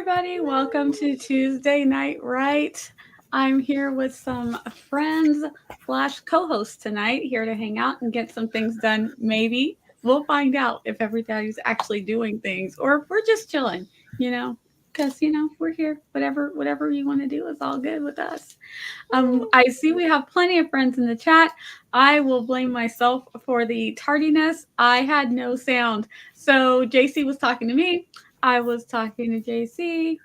everybody. Welcome to Tuesday Night Right. I'm here with some friends slash co-hosts tonight, here to hang out and get some things done. Maybe we'll find out if everybody's actually doing things or if we're just chilling. You know, because we're here. Whatever you want to do is all good with us. I see we have plenty of friends in the chat. I will blame myself for the tardiness. I had no sound. So JC was talking to me. I was talking to JC,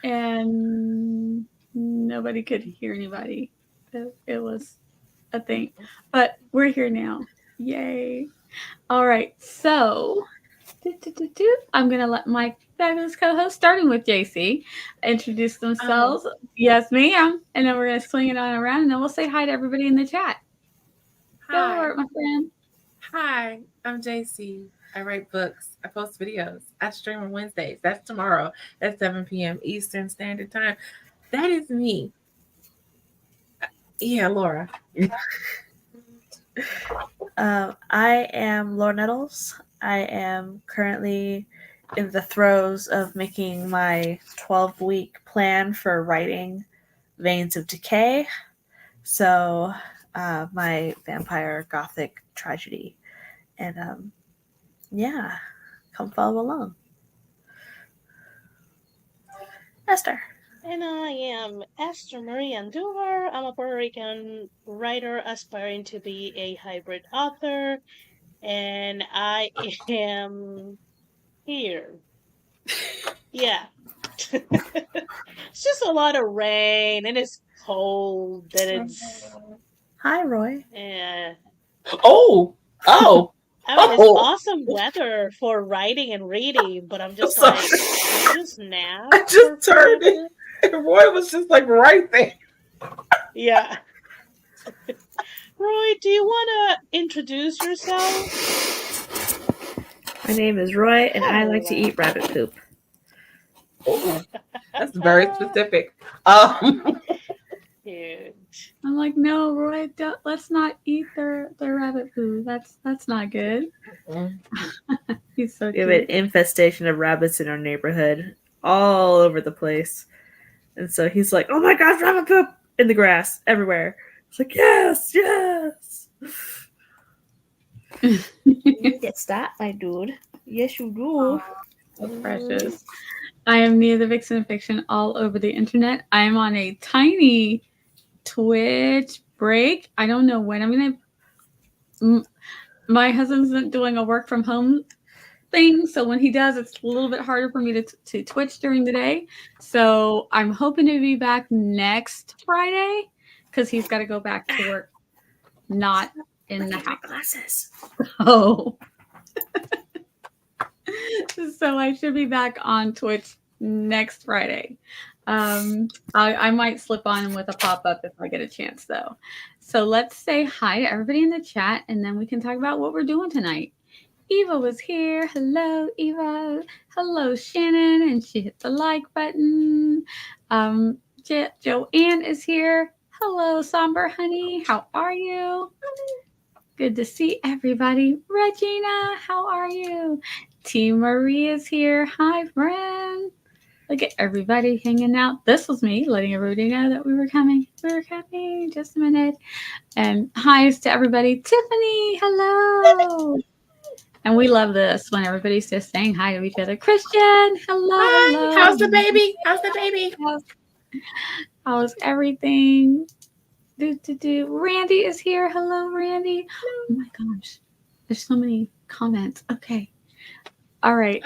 and nobody could hear anybody. It was a thing. But we're here now. Yay. All right. So I'm going to let my fabulous co-host, starting with JC, introduce themselves. Yes, ma'am. And then we're going to swing it on around, and then we'll say hi to everybody in the chat. Go Hi. for it, my friend. Hi, I'm JC. I write books. I post videos. I stream on Wednesdays. That's tomorrow at 7 p.m. Eastern Standard Time. That is me. Yeah, Laura. I am Laura Nettles. I am currently in the throes of making my 12-week plan for writing Veins of Decay. So, my vampire gothic tragedy. And, yeah, come follow along. Esther. And I am Esther Marie Andujar. I'm a Puerto Rican writer aspiring to be a hybrid author, and I am here. Yeah. It's just a lot of rain, and it's cold, and it's... Hi, Roy. Oh. I mean, it's awesome weather for writing and reading, but I'm just like, can I just nap? I just turned it, and Roy was just like right there. Yeah. Roy, do you want to introduce yourself? My name is Roy, and I like to eat rabbit poop. Oh, that's very specific. Huge. I'm like, no, Roy, let's not eat their rabbit food. That's not good. He's so We have cute. an infestation of rabbits in our neighborhood, all over the place. And so he's like, oh my gosh, rabbit poop in the grass everywhere. It's like, yes. It's that, my dude. Yes, you do. That's precious. I am Nia the Vixen of Fiction all over the internet. I am on a tiny Twitch break. I don't know when I'm going to... My husband's doing a work from home thing, so when he does, it's a little bit harder for me to Twitch during the day. So I'm hoping to be back next Friday because he's got to go back to work, not in the house. Glasses. Oh. So I should be back on Twitch next Friday. I might slip on with a pop-up if I get a chance, though. So let's say hi to everybody in the chat, and then we can talk about what we're doing tonight. Eva was here. Hello, Eva. Hello, Shannon. And she hit the like button. Joanne is here. Hello, Somber Honey. How are you? Good to see everybody. Regina, how are you? T. Marie is here. Hi, friend. Look at everybody hanging out. This was me letting everybody know that we were coming. We were coming. Just a minute. And hi's to everybody. Tiffany, hello. And we love this when everybody's just saying hi to each other. Christian, hello. Hi. Hello. How's the baby? How's everything? Randy is here. Hello, Randy. Oh my gosh. There's so many comments. Okay. All right.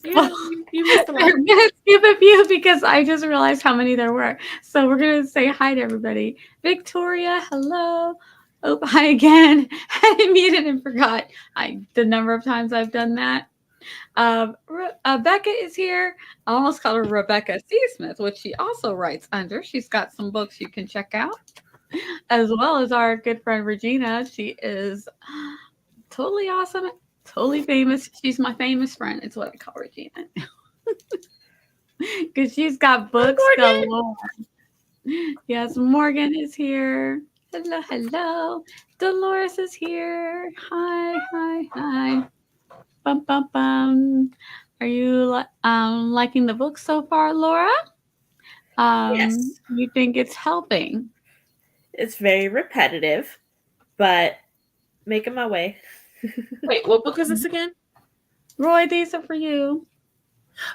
Yeah, you missed a lot. I'm going to skip a few because I just realized how many there were. So we're going to say hi to everybody. Victoria, hello. Oh, hi again. I muted and forgot the number of times I've done that. Becca is here. I almost called her Rebecca C. Smith, which she also writes under. She's got some books you can check out, as well as our good friend Regina. She is totally awesome, totally famous. She's my famous friend. It's what I call Regina. Because she's got books galore. Yes, Morgan is here. Hello. Dolores is here. Hi. Bum. Are you liking the book so far, Laura? Yes. You think it's helping? It's very repetitive, but making my way. Wait, what book is this again? Roy, these are for you.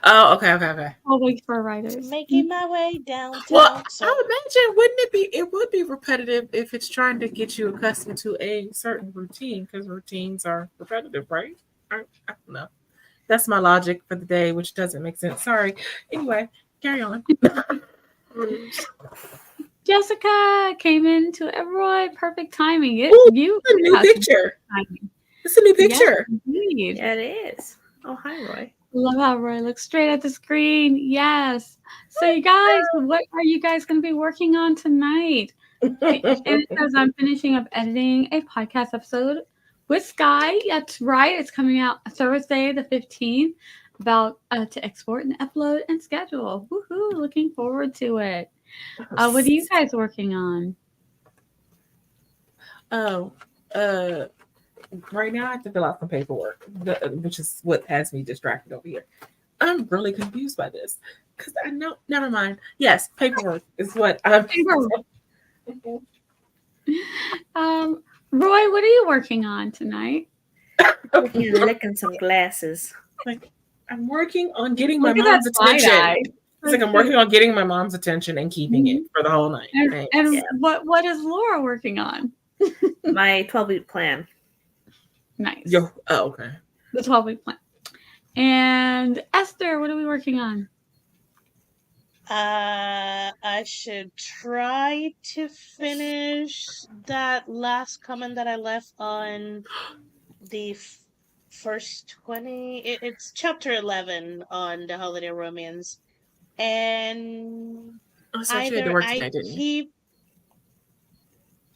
Oh, okay. All weeks for writers. Making my way downtown. Well, I So would imagine, wouldn't it be? It would be repetitive if it's trying to get you accustomed to a certain routine, because routines are repetitive, right? I don't know. That's my logic for the day, which doesn't make sense. Sorry. Anyway, carry on. Jessica came into Roy. Perfect timing. Ooh, You it's a new have some picture. timing. It's a new Yes, picture. indeed. Yeah, it is. Oh, hi, Roy. Love how Roy looks straight at the screen. Yes. So, you guys, what are you guys going to be working on tonight? And it says I'm finishing up editing a podcast episode with Sky. That's right. It's coming out Thursday, the 15th, about to export and upload and schedule. Woohoo. Looking forward to it. What are you guys working on? Oh, right now I have to fill out some paperwork, which is what has me distracted over here. I'm really confused by this because I know. Never mind. Yes, paperwork is what I'm. Roy, what are you working on tonight? He's licking some glasses. Like, I'm working on getting my Look at that mom's attention. side-eye. It's like I'm working on getting my mom's attention and keeping it for the whole night. And Yeah. what is Laura working on? My 12-week plan. Nice. Okay. The 12-week plan. And Esther, what are we working on? I should try to finish that last comment that I left on the first 20. It's chapter 11 on the holiday romance, and Oh, so you had to either work I tonight, didn't you? keep,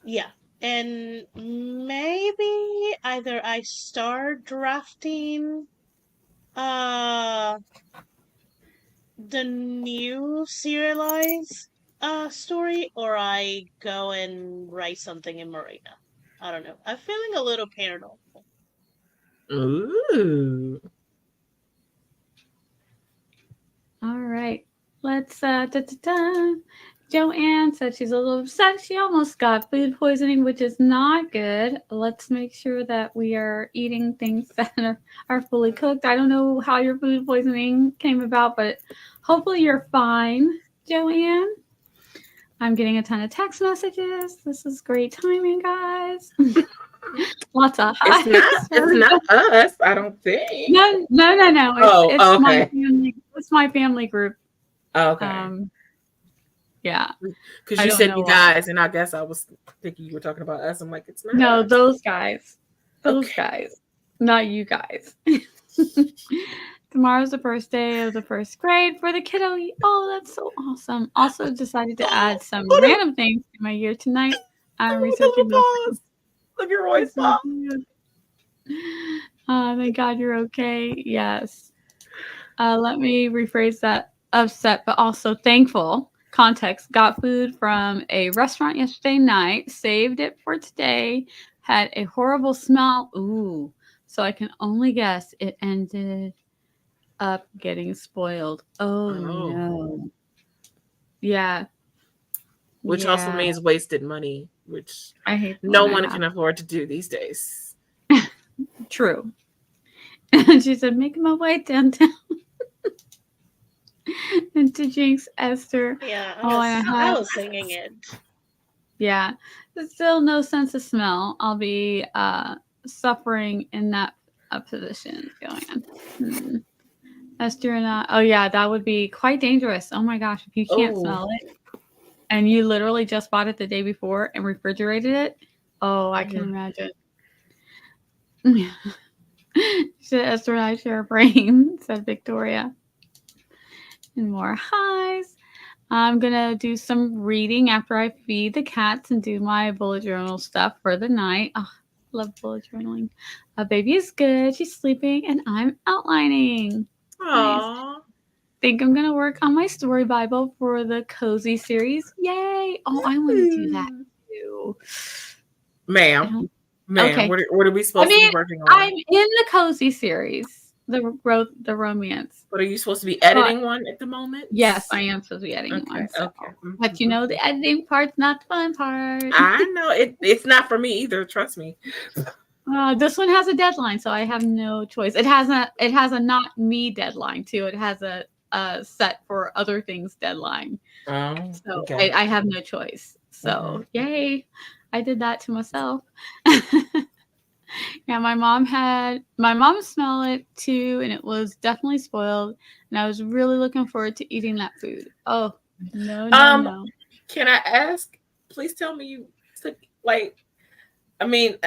yeah, and maybe either I start drafting the new serialized story, or I go and write something in Marina. I don't know. I'm feeling a little paranoid. Ooh. All right. Let's Joanne said she's a little upset. She almost got food poisoning, which is not good. Let's make sure that we are eating things that are fully cooked. I don't know how your food poisoning came about, but hopefully you're fine, Joanne. I'm getting a ton of text messages. This is great timing, guys. Lots of highs. It's not us, I don't think. No. It's okay. my family. It's my family group. Okay. Yeah. Because I you don't said know you why. guys, and I guess I was thinking you were talking about us. I'm like, it's not No, us. those guys. Those Okay. guys. Not you guys. Tomorrow's the first day of the first grade for the kiddo. Oh, that's so awesome. Also decided to add some random things to my year tonight. I'm researching those things. Look at Roy's mom. Thank God you're okay. Yes. Let me rephrase that. Upset, but also thankful. Context. Got food from a restaurant yesterday night. Saved it for today. Had a horrible smell. Ooh. So I can only guess it ended up getting spoiled. Oh. No. Yeah. Which also means wasted money, which I hate no one can afford to do these days. True. And she said, making my way downtown. And to Jinx, Esther. Yeah, I was singing it. Yeah. There's still no sense of smell. I'll be suffering in that position going on. Esther and I. Oh, yeah, that would be quite dangerous. Oh, my gosh. If you can't smell it and you literally just bought it the day before and refrigerated it. Oh, I can imagine. Should Esther and I share a brain, said Victoria. And more highs. I'm going to do some reading after I feed the cats and do my bullet journal stuff for the night. Oh, love bullet journaling. Baby is good. She's sleeping and I'm outlining. Aww. Nice. Think I'm going to work on my story Bible for the Cozy series. Yay. Oh, I want to do that too. Ma'am, okay. What are we supposed to be working on? I'm in the Cozy series. the romance. But are you supposed to be editing one at the moment? Yes, I am supposed to be editing Okay, one. So. okay. But you know, the editing part's not the fun part. I know it's not for me either. Trust me. This one has a deadline, so I have no choice. It has a not me deadline too. It has a set for other things deadline. Oh, So okay. I have no choice. So yay, I did that to myself. Yeah, my mom smelled it too, and it was definitely spoiled. And I was really looking forward to eating that food. Oh no. Can I ask? Please tell me you took like. I mean,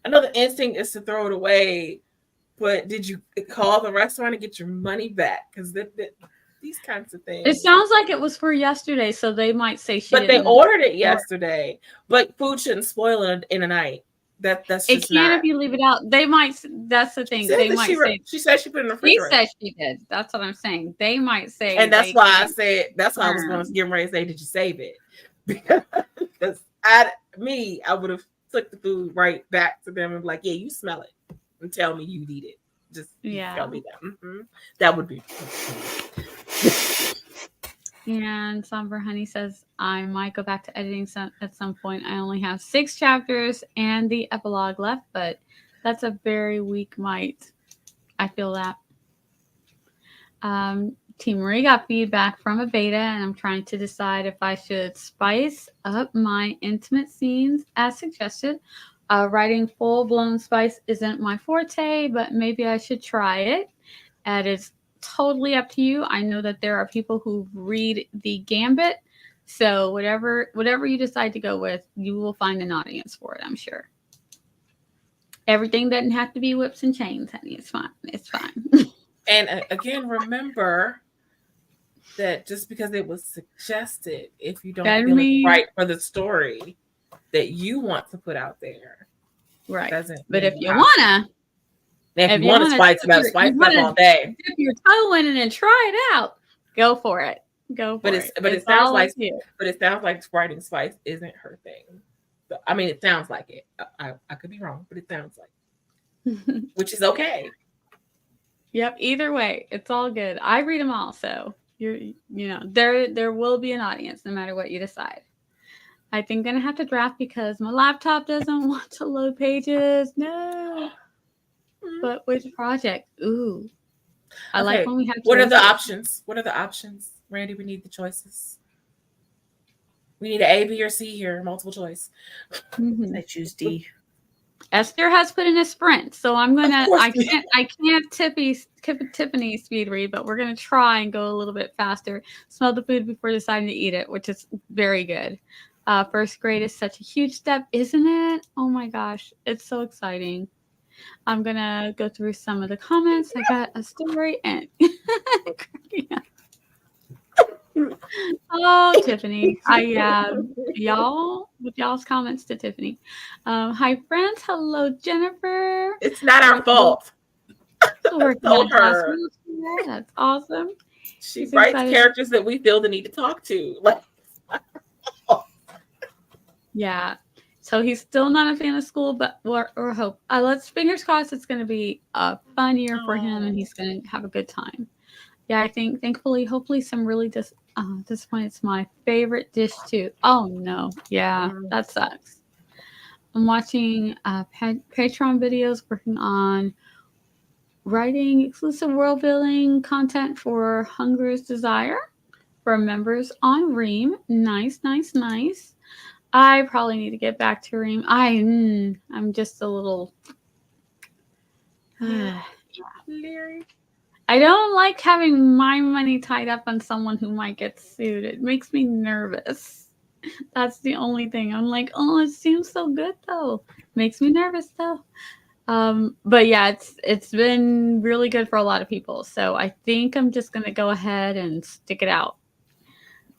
I know the instinct is to throw it away, but did you call the restaurant and get your money back? Because these kinds of things. It sounds like it was for yesterday, so they might say she. But they ordered it yesterday. But food shouldn't spoil it in a night. That's just it can't if you leave it out. They might. That's the thing. They might say. She said she put it in the She refrigerator. said she did. That's what I'm saying. They might say. And that's why I said. That's why I was going to get ready to say, did you save it? Because I would have took the food right back to them and be like, yeah, you smell it and tell me you need it. Just tell me that. That would be. And Somber Honey says, I might go back to editing at some point. I only have 6 chapters and the epilogue left, but that's a very weak might. I feel that. Team Marie got feedback from a beta, and I'm trying to decide if I should spice up my intimate scenes as suggested. Writing full-blown spice isn't my forte, but maybe I should try it. And it's totally up to you. I know that there are people who read the Gambit, so whatever you decide to go with, you will find an audience for it, I'm sure. Everything doesn't have to be whips and chains, honey. It's fine. It's fine. And again, remember that just because it was suggested, if you don't feel it's right for the story that you want to put out there, right? Doesn't. But if you wanna. If you want to spice it up, spice it up all day. Dip your toe in it and try it out. Go for it. But it sounds like writing spice isn't her thing. I mean, it sounds like it. I could be wrong, but it sounds like it. Which is okay. Yep. Either way, it's all good. I read them all, so there will be an audience no matter what you decide. I think I'm gonna have to draft because my laptop doesn't want to load pages. No. But which project? Ooh. I like when we have. What are the options? Randy, we need the choices. We need an A, B, or C here. Multiple choice. I choose D. Esther has put in a sprint, so I'm gonna. I can't Tiffany speed read, but we're gonna try and go a little bit faster. Smell the food before deciding to eat it, which is very good. First grade is such a huge step, isn't it? Oh my gosh, it's so exciting. I'm gonna go through some of the comments. I got a story and oh, Tiffany. Y'all's comments to Tiffany. Hi friends. Hello, Jennifer. It's not our fault. Her. That's awesome. She writes characters that we feel the need to talk to. Yeah. So he's still not a fan of school, but or hope. Let's fingers crossed it's going to be a fun year for him, and he's going to have a good time. Yeah, I think hopefully some really disappointed. It's my favorite dish too. Oh no, yeah, that sucks. I'm watching Patreon videos, working on writing exclusive world building content for Hunger's Desire for members on Ream. Nice. I probably need to get back to Ream. I'm just a little leery. I don't like having my money tied up on someone who might get sued. It makes me nervous. That's the only thing. I'm like, oh, it seems so good though. Makes me nervous though. But yeah, it's been really good for a lot of people. So I think I'm just gonna go ahead and stick it out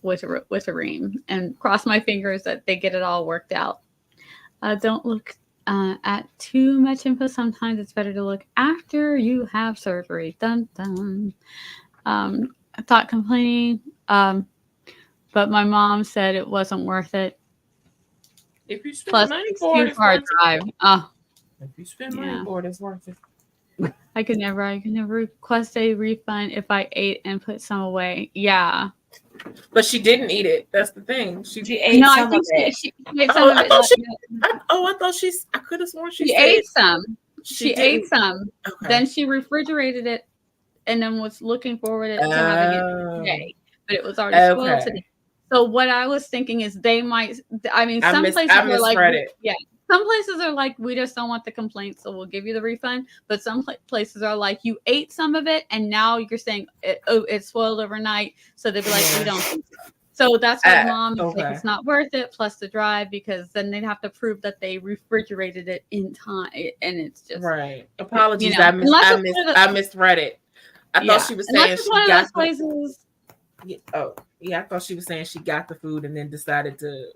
with a Ream and cross my fingers that they get it all worked out. Don't look at too much info. Sometimes it's better to look after you have surgery. Dun dun. I thought complaining, but my mom said it wasn't worth it. If you spend money for it, it's worth it. If you spend money for it, it's worth it. I could never request a refund if I ate and put some away. Yeah. But she didn't eat it. That's the thing. She ate No, I some of think it. she ate some Oh, of I it. thought Like, she. I thought she's. I could have sworn she she said ate some. she She ate didn't. some. Okay. Then she refrigerated it and then was looking forward to having it Oh. today. But it was already spoiled today. Okay. So what I was thinking is they might. I mean, I some places are like, misread it. yeah. Some places are like, we just don't want the complaint, so we'll give you the refund. But some places are like, you ate some of it, and now you're saying it spoiled overnight, so they'd be like, we don't think so. So that's why mom is like, Okay. it's not worth it, plus the drive, because then they'd have to prove that they refrigerated it in time, and it's just Right. Apologies. unless I misread it. I thought she was unless saying it's she one of got those places. Oh, yeah. I thought she was saying she got the food and then decided to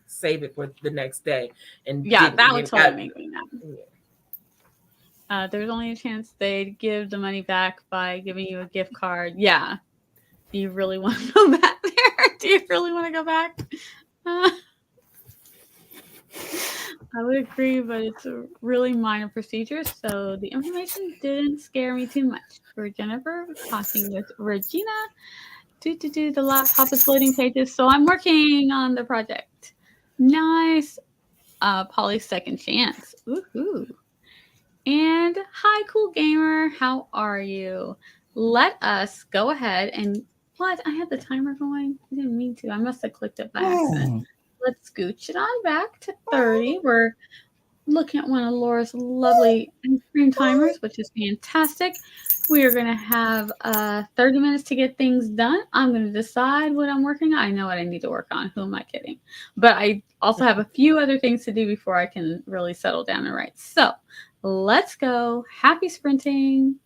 save it for the next day. And Yeah, didn't. that would totally make me mad. Yeah. There's only a chance they'd give the money back by giving you a gift card. Yeah. Do you really want to go back there? Do you really want to go back? I would agree, but it's a really minor procedure, so the information didn't scare me too much. For Jennifer, talking with Regina. The laptop is loading pages, so I'm working on the project. Nice. Polly's second chance. Woohoo. And hi, cool gamer. How are you? Let us go ahead and what? I had the timer going. I didn't mean to. I must have clicked it by accident. Let's scooch it on back to 30. We're looking at one of Laura's lovely ice cream timers, which is fantastic. We are going to have 30 minutes to get things done. I'm going to decide what I'm working on. I know what I need to work on. Who am I kidding? But I also have a few other things to do before I can really settle down and write. So let's go. Happy sprinting.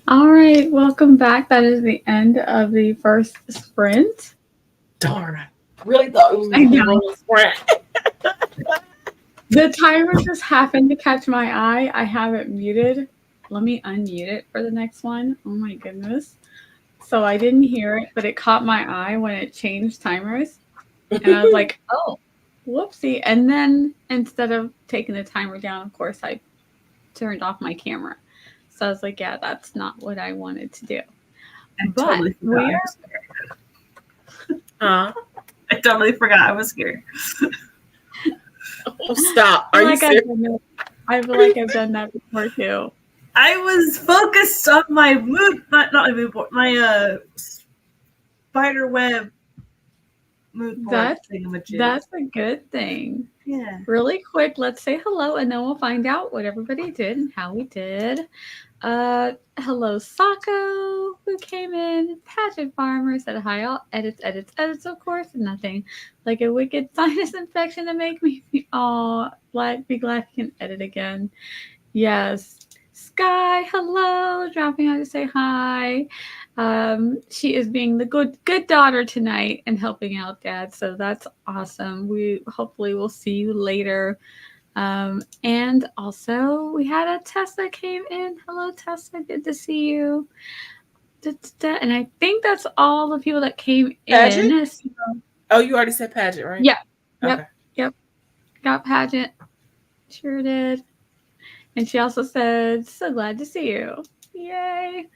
All right, welcome back. That is the end of the first sprint. Darn, I really thought it was I a know. rolling sprint. The timer just happened to catch my eye. I have it muted. Let me unmute it for the next one. Oh my goodness. So I didn't hear it, but it caught my eye when it changed timers. And I was like, oh, whoopsie. And then instead of taking the timer down, of course, I turned off my camera. So I was like, yeah, that's not what I wanted to do. I But totally forgot we I are was here. I totally forgot I was here. Oh, stop. I Are feel you like serious? I feel like I've done that before too. I was focused on my mood, not my mood board, my spider web mood board thingamajig. That's a good thing. Yeah. Really quick, let's say hello and then we'll find out what everybody did and how we did. Hello, Sako, who came in. Pageant Farmer said hi. All edits, of course. Nothing like a wicked sinus infection to make me be glad you can edit again. Yes. Sky, hello, dropping out to say hi. She is being the good daughter tonight and helping out Dad, so that's awesome. We hopefully will see you later. And also we had a Tessa came in. Hello, Tessa, good to see you. And I think that's all the people that came Pageant? in. Oh, you already said pageant, right? Yeah. Okay. Yep. Got Pageant. Sure did. And she also said, so glad to see you. Yay.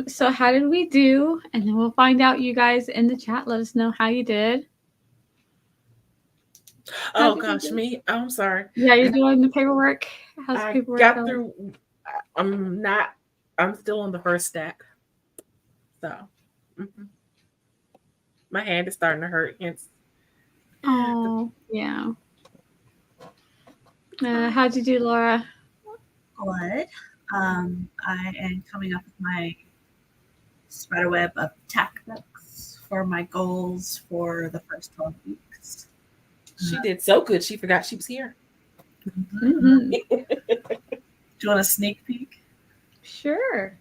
So how did we do? And then we'll find out, you guys in the chat. Let us know how you did. Oh gosh, me? Oh, I'm sorry. Yeah, you're doing the paperwork. How's the I paperwork got going? through. I'm still on the first stack. So my hand is starting to hurt. Oh, yeah. How'd you do, Laura? Good. I am coming up with my spiderweb of tactics for my goals for the first 12 weeks. She did so good. She forgot she was here. Mm-hmm. Do you want a sneak peek? Sure.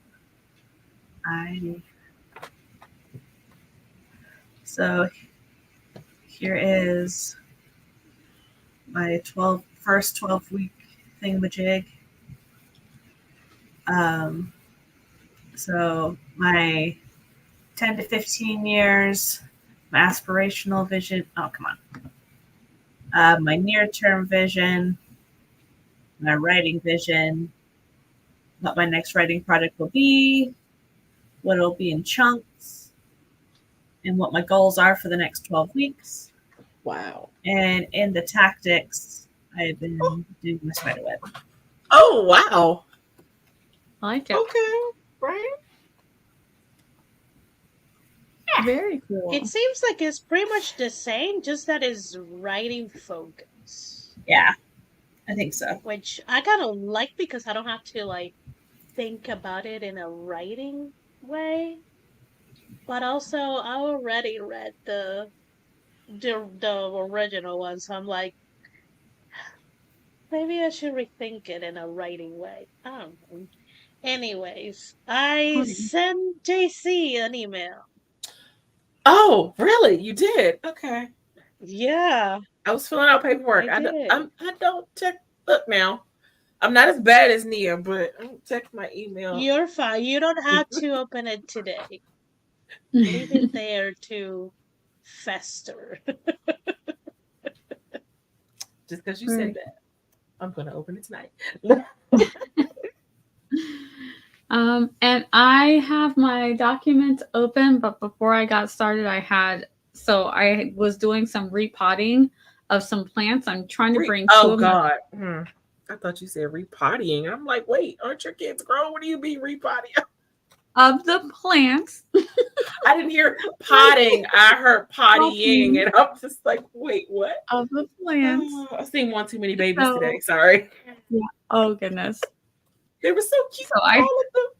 So here is my first 12 week thingamajig. So my 10 to 15 years, my aspirational vision. Oh, come on. My near-term vision, my writing vision, what my next writing project will be, what it'll be in chunks, and what my goals are for the next 12 weeks. Wow. And in the tactics, I've been doing my spiderweb. Oh, wow. I like it. Okay. Right. Very cool. It seems like it's pretty much the same, just that it's writing focus. Yeah, I think so. Which I kind of like because I don't have to like think about it in a writing way. But also, I already read the original one, so I'm like, maybe I should rethink it in a writing way. I don't know. Anyways, I sent JC an email. Oh, really? You did? Okay. Yeah. I was filling out paperwork. I did. I don't check. Look now, I'm not as bad as Nia, but I don't check my email. You're fine. You don't have to open it today. Leave it there to fester. Just because you said that, I'm going to open it tonight. And I have my documents open, but before I got started, I was doing some repotting of some plants. I'm trying to bring two of God. I thought you said repotting. I'm like, wait, aren't your kids grown? What do you mean repotting? Of the plants. I didn't hear potting. I heard pottying, and I'm just like, wait, what? Of the plants. I've seen one too many babies today. Sorry. Yeah. Oh goodness. They were so cute. So all of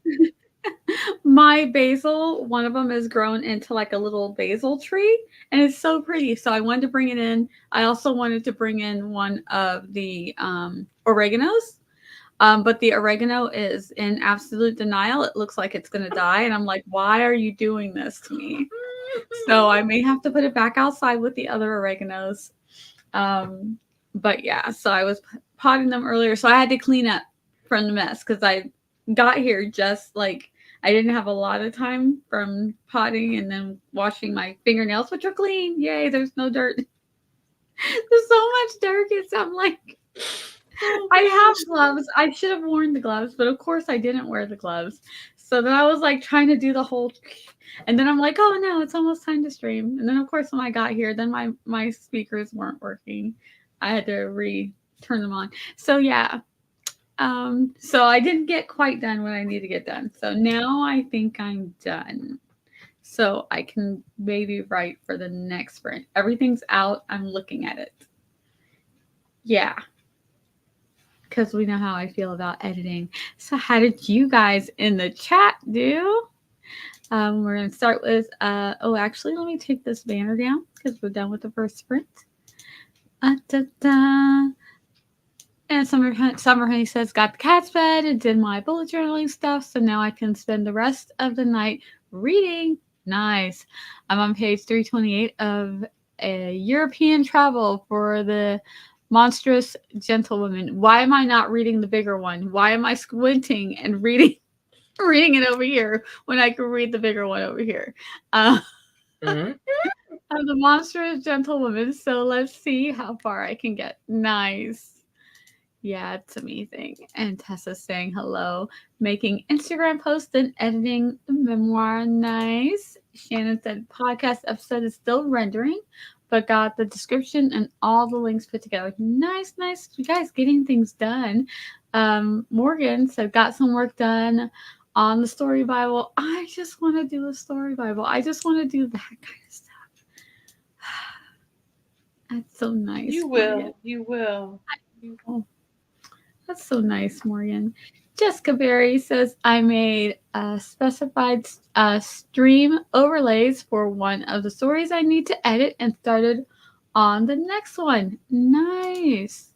them. My basil, one of them is grown into like a little basil tree, and it's so pretty. So I wanted to bring it in. I also wanted to bring in one of the oreganos. But the oregano is in absolute denial. It looks like it's going to die. And I'm like, why are you doing this to me? So I may have to put it back outside with the other oreganos. But yeah, so I was potting them earlier. So I had to clean up from the mess because I got here just like I didn't have a lot of time from potting and then washing my fingernails, which are clean. Yay, there's no dirt. There's so much dirt. I'm like, I have gloves. I should have worn the gloves, but of course I didn't wear the gloves. So then I was like trying to do the whole, and then I'm like, oh no, it's almost time to stream. And then of course when I got here, then my speakers weren't working. I had to turn them on. So yeah. So I didn't get quite done what I need to get done. So now I think I'm done. So I can maybe write for the next sprint. Everything's out. I'm looking at it. Yeah. Because we know how I feel about editing. So how did you guys in the chat do? We're going to start with, actually, let me take this banner down because we're done with the first sprint. And Summer Honey says, got the cat's bed and did my bullet journaling stuff. So now I can spend the rest of the night reading. Nice. I'm on page 328 of a European travel for the monstrous gentlewoman. Why am I not reading the bigger one? Why am I squinting and reading it over here when I could read the bigger one over here? I'm the monstrous gentlewoman. So let's see how far I can get. Nice. Yeah, it's amazing. And Tessa's saying hello, making Instagram posts and editing the memoir. Nice. Shannon said podcast episode is still rendering, but got the description and all the links put together. Nice. You guys getting things done. Morgan said got some work done on the story Bible. I just want to do a story Bible. I just want to do that kind of stuff. That's so nice. You will. You will. That's so nice, Morgan. Jessica Berry says, I made specified stream overlays for one of the stories I need to edit and started on the next one. Nice.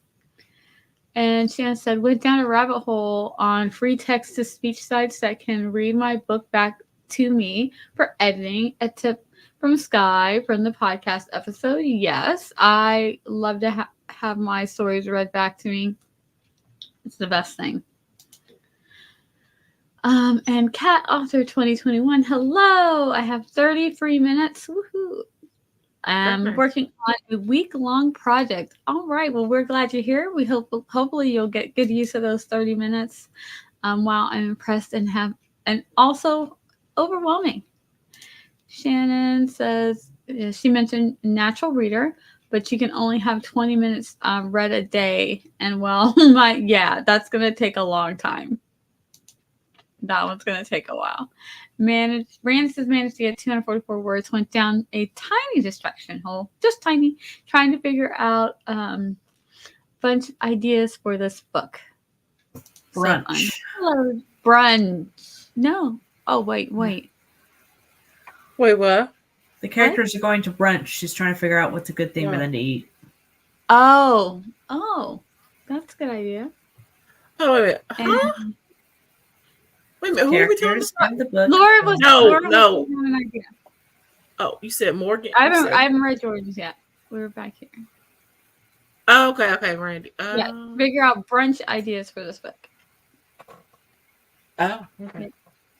And Shannon said, went down a rabbit hole on free text-to-speech sites that can read my book back to me for editing. A tip from Sky from the podcast episode. Yes, I love to have my stories read back to me. It's the best thing. And Cat Author 2021. Hello. I have 30 free minutes. Woohoo. I'm working on a week-long project. All right. Well, we're glad you're here. We hopefully you'll get good use of those 30 minutes while I'm impressed and also overwhelming. Shannon says she mentioned natural reader, but you can only have 20 minutes read a day. And that's going to take a long time. That one's going to take a while. Brandis has managed to get 244 words, went down a tiny distraction hole, just tiny, trying to figure out a bunch of ideas for this book. Brunch. So brunch. No. Oh, wait. Wait, what? The characters are going to brunch. She's trying to figure out what's a good thing for them to eat. Oh, that's a good idea. Oh, wait a minute. Huh? Wait a minute. Who are we talking about? The book. Laura was No. an idea. Oh, you said Morgan. I haven't read Jordan's yet. We were back here. Oh, okay, Randy. Figure out brunch ideas for this book. Oh, okay.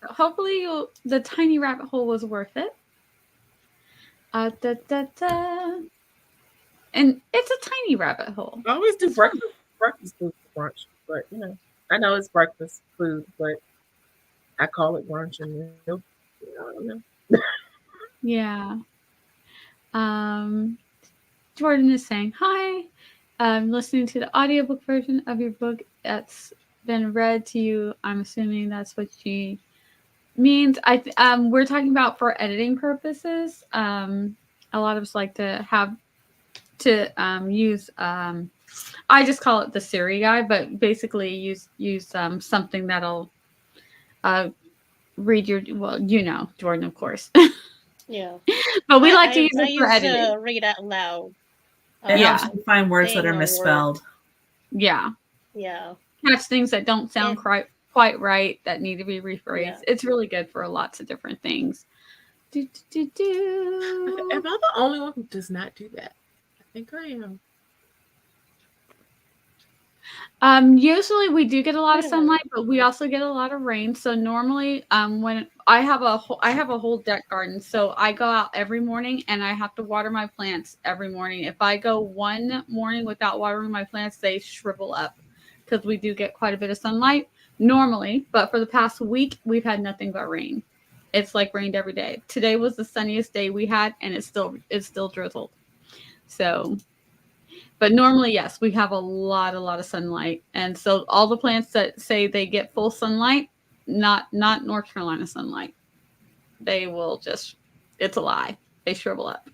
So hopefully the tiny rabbit hole was worth it. And it's a tiny rabbit hole. I always do breakfast food for brunch, but I know it's breakfast food, but I call it brunch, and I don't know. Yeah. Jordan is saying hi. I'm listening to the audiobook version of your book that's been read to you. I'm assuming that's what she means. We're talking about for editing purposes. A lot of us like to use I just call it the Siri guy, but basically use something that'll read your Jordan, of course. Yeah. But we like to use it for editing. I used to read out loud. It helps you find words that are misspelled. Yeah. Yeah. catch things that don't sound And quite right that need to be rephrased. yeah. It's really good for lots of different things. Do, do, do, do. Am I the only one who does not do that? I think I am. Usually we do get a lot of Yeah. sunlight, but we also get a lot of rain. So normally, when I have a whole deck garden, so I go out every morning and I have to water my plants every morning. If I go one morning without watering my plants, they shrivel up because we do get quite a bit of sunlight normally. But for the past week, we've had nothing but rain. It's like rained every day. Today was the sunniest day we had, and it's still drizzled. So. But normally, yes, we have a lot of sunlight. And so all the plants that say they get full sunlight, not North Carolina sunlight. They will just, it's a lie. They shrivel up.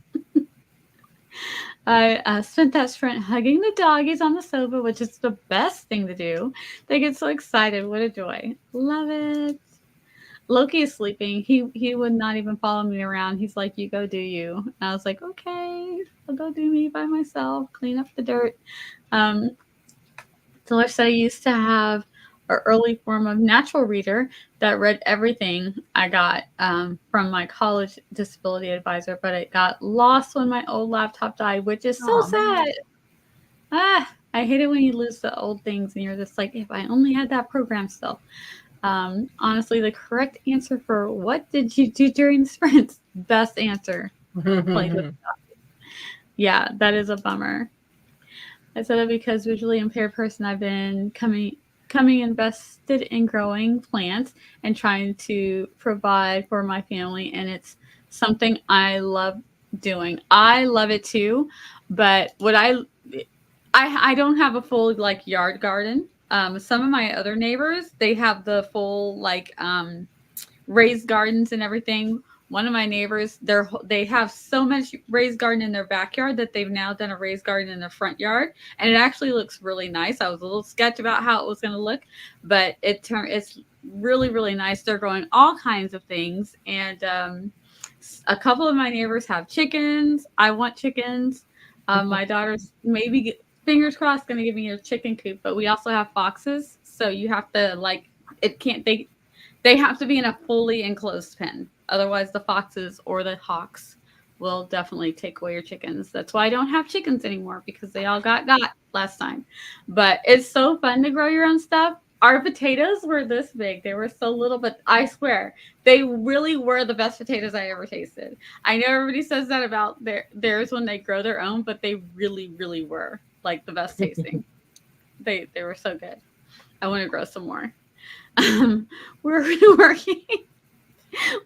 I spent that sprint hugging the doggies on the sofa, which is the best thing to do. They get so excited. What a joy. Love it. Loki is sleeping. He would not even follow me around. He's like, you go do you. And I was like, okay, I'll go do me by myself, clean up the dirt. So I used to have an early form of natural reader that read everything I got from my college disability advisor, but it got lost when my old laptop died, which is so sad. I hate it when you lose the old things and you're just like, if I only had that program still. Honestly, the correct answer for what did you do during the sprints? Best answer. Played with yeah, that is a bummer. I said it because visually impaired person, I've been coming invested in growing plants and trying to provide for my family, and it's something I love doing. I love it too, but what I don't have a full like yard garden. Some of my other neighbors, they have the full like raised gardens and everything. One of my neighbors, they have so much raised garden in their backyard that they've now done a raised garden in their front yard, and it actually looks really nice. I was a little sketched about how it was going to look, but it's really nice. They're growing all kinds of things, and a couple of my neighbors have chickens. I want chickens. My daughter's maybe fingers crossed going to give me a chicken coop, but we also have foxes, so you have to like it can't they have to be in a fully enclosed pen. Otherwise, the foxes or the hawks will definitely take away your chickens. That's why I don't have chickens anymore, because they all got last time. But it's so fun to grow your own stuff. Our potatoes were this big. They were so little, but I swear, they really were the best potatoes I ever tasted. I know everybody says that about theirs when they grow their own, but they really were like the best tasting. They were so good. I want to grow some more. Were we working?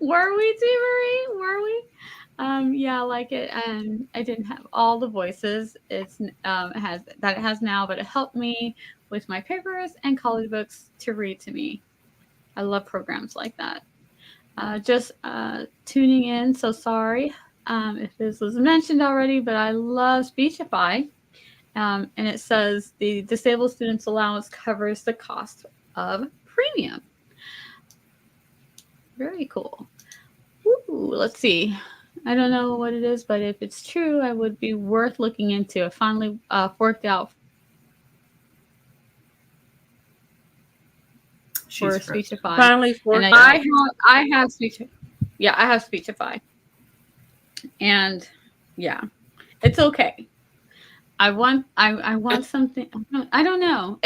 Were we, T. Marie? Were we? Yeah, I like it. And I didn't have all the voices it has now, but it helped me with my papers and college books to read to me. I love programs like that. Just tuning in, so sorry if this was mentioned already, but I love Speechify. And it says the disabled students allowance covers the cost of premium. Very cool. Ooh, let's see. I don't know what it is, but if it's true, it would be worth looking into. I finally forked out for Speechify. Finally forked out. I have Speechify. Yeah, I have Speechify. And yeah, it's okay. I want something. I don't know.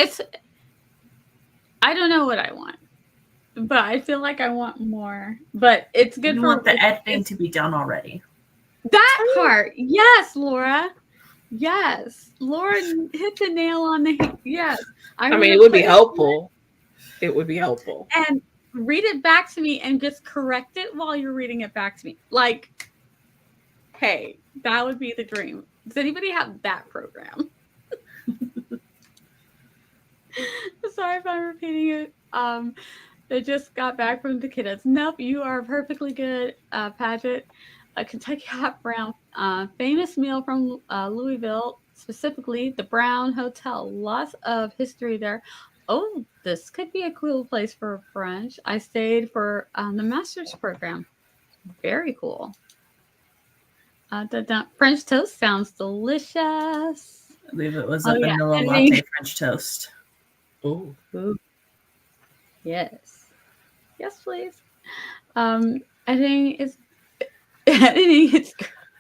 I don't know what I want, but I feel like I want more. But it's good. You want the editing to be done already. That part, yes, Laura. Yes, Laura hit the nail on the head. Yes, I mean, it would be helpful. It would be helpful. And read it back to me and just correct it while you're reading it back to me. Like, hey, that would be the dream. Does anybody have that program? Sorry if I'm repeating it. They just got back from the kiddos. Nope, you are perfectly good, Paget. A Kentucky Hot Brown, famous meal from Louisville, specifically the Brown Hotel. Lots of history there. Oh, this could be a cool place for brunch. I stayed for the master's program. Very cool. The French toast sounds delicious. I believe it was a vanilla latte French toast. Ooh. Ooh, yes. Yes, please. Editing is editing is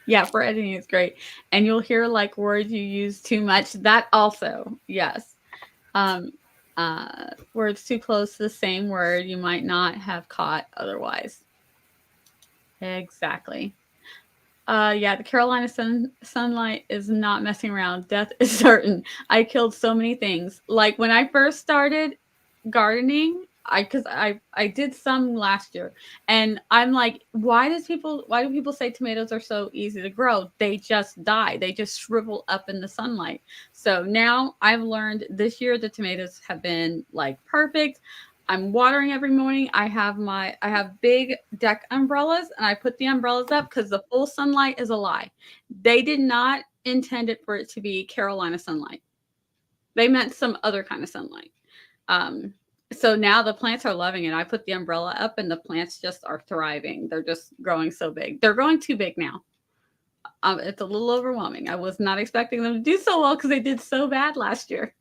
yeah, for editing it's great. And you'll hear like words you use too much. That also, yes. Um words too close to the same word you might not have caught otherwise. Exactly. Yeah, the Carolina sunlight is not messing around. Death is certain. I killed so many things. Like when I first started gardening, I did some last year, and I'm like, why do people say tomatoes are so easy to grow? They just die. They just shrivel up in the sunlight. So now I've learned this year the tomatoes have been like perfect. I'm watering every morning. I have big deck umbrellas and I put the umbrellas up because the full sunlight is a lie. They did not intend it for it to be Carolina sunlight. They meant some other kind of sunlight. Um, so now the plants are loving it. I put the umbrella up and the plants just are thriving. They're just growing so big. They're growing too big now. It's a little overwhelming. I was not expecting them to do so well because they did so bad last year.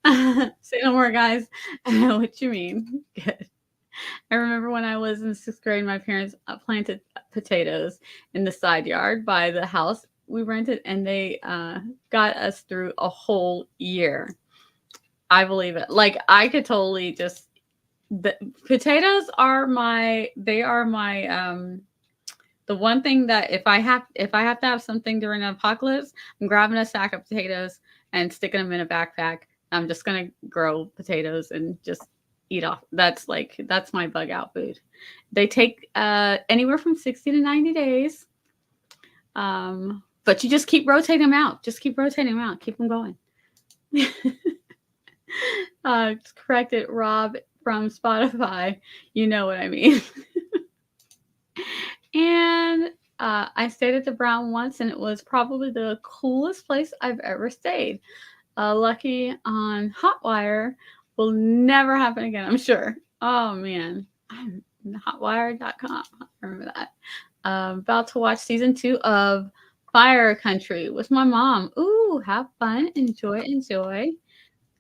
Say no more, guys. I know what you mean. Good. I remember when I was in sixth grade, my parents planted potatoes in the side yard by the house we rented, and they got us through a whole year. I believe it. Like I could totally just the potatoes are my the one thing that if I have to have something during an apocalypse, I'm grabbing a sack of potatoes and sticking them in a backpack. I'm just gonna grow potatoes and just eat off. That's my bug out food. They take anywhere from 60 to 90 days. But you just keep rotating them out. Just keep rotating them out. Keep them going. Correct it, Rob from Spotify. You know what I mean. And I stayed at the Brown once, and it was probably the coolest place I've ever stayed. Lucky on Hotwire will never happen again, I'm sure. Oh man, I'm hotwire.com. I remember that. About to watch season 2 of Fire Country with my mom. Ooh, have fun, enjoy.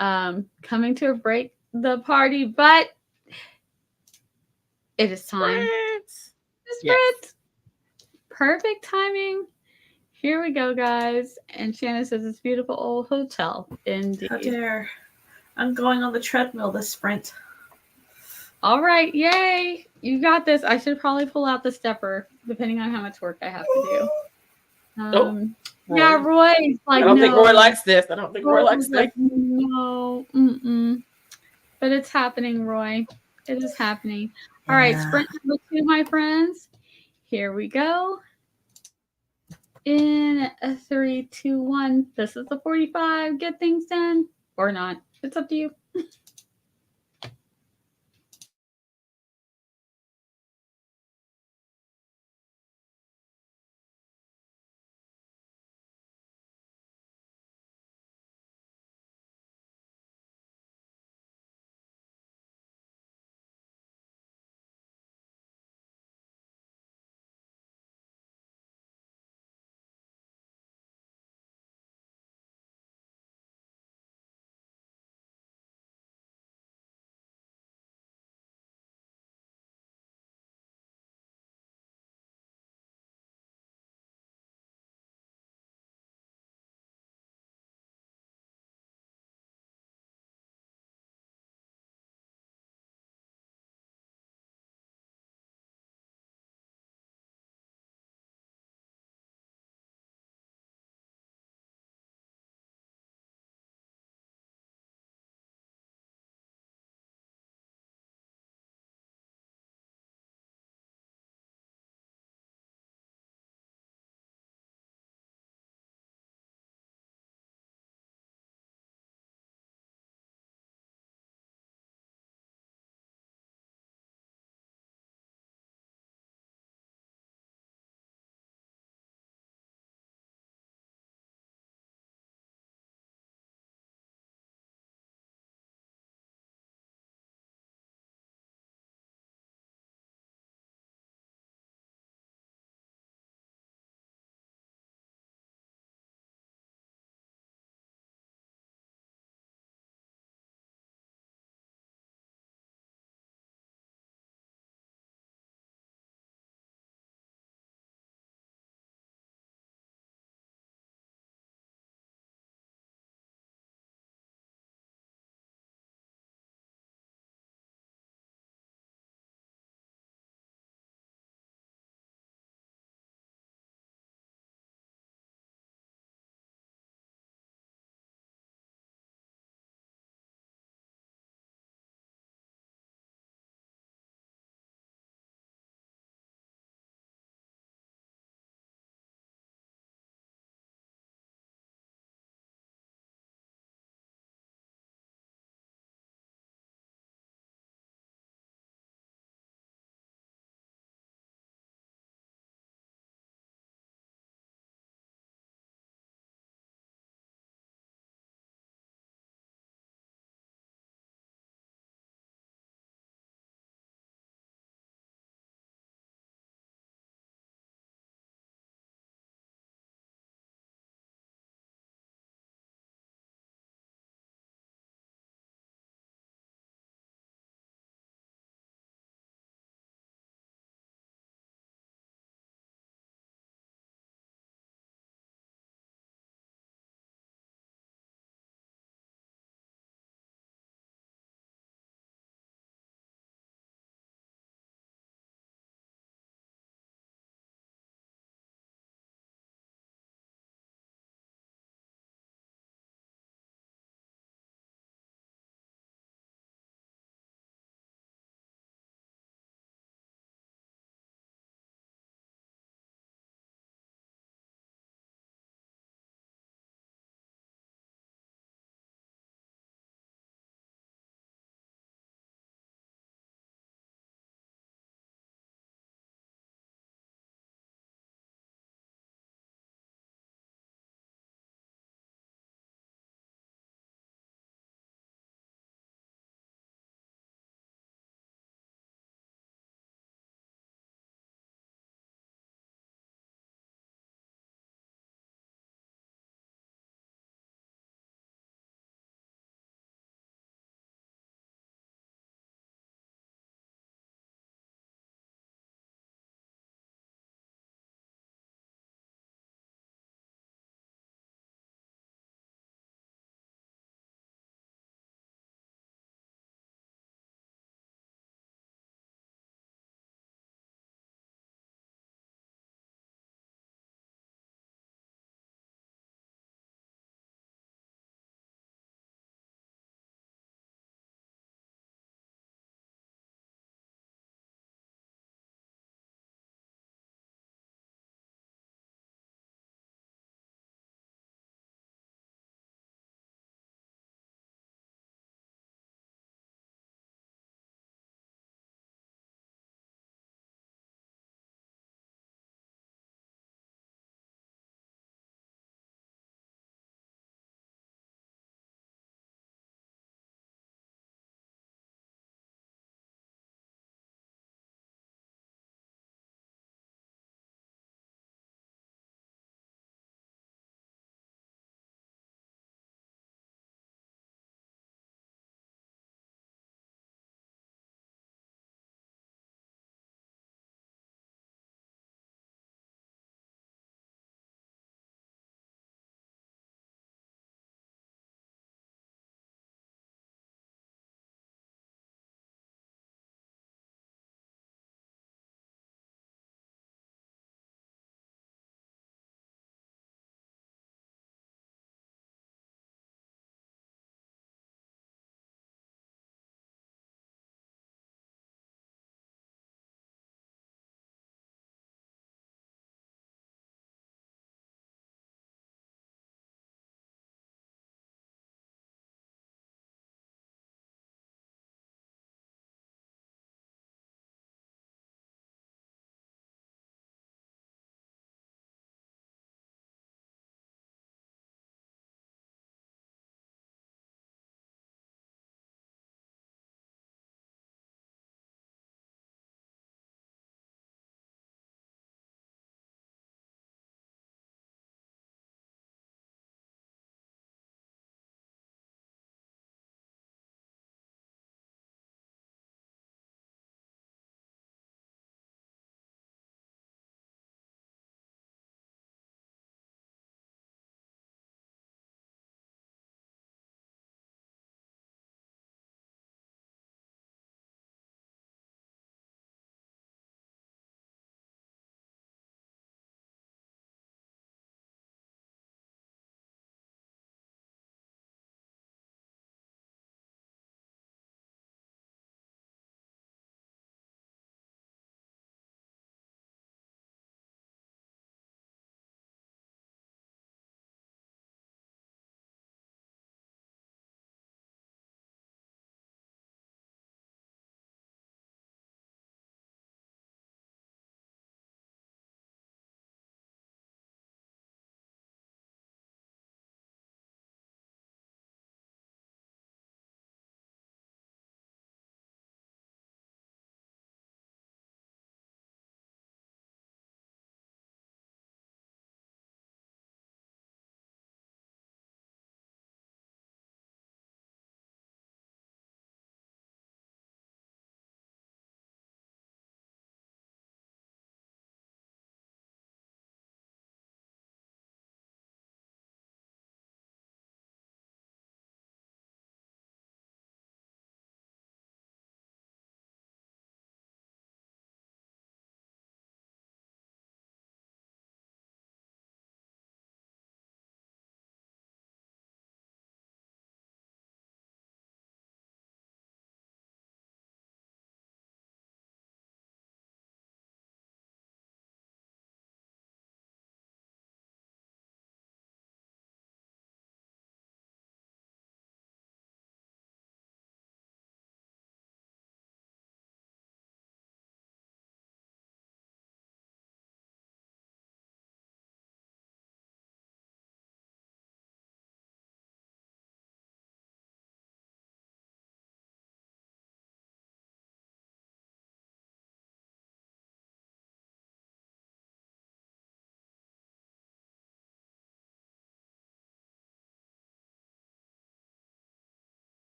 Coming to a break the party, but it is time. Yes. Sprint. Perfect timing. Here we go, guys. And Shannon says it's beautiful old hotel. Indeed. How dare. I'm going on the treadmill this sprint. All right, yay! You got this. I should probably pull out the stepper, depending on how much work I have to do. Yeah, Roy's like, I don't no. think Roy likes this. I don't think Roy likes this. Like, no, but it's happening, Roy. It is happening. All right, sprint number 2, my friends. Here we go. In a 3, 2, 1. This is the 45. Get things done or not. It's up to you.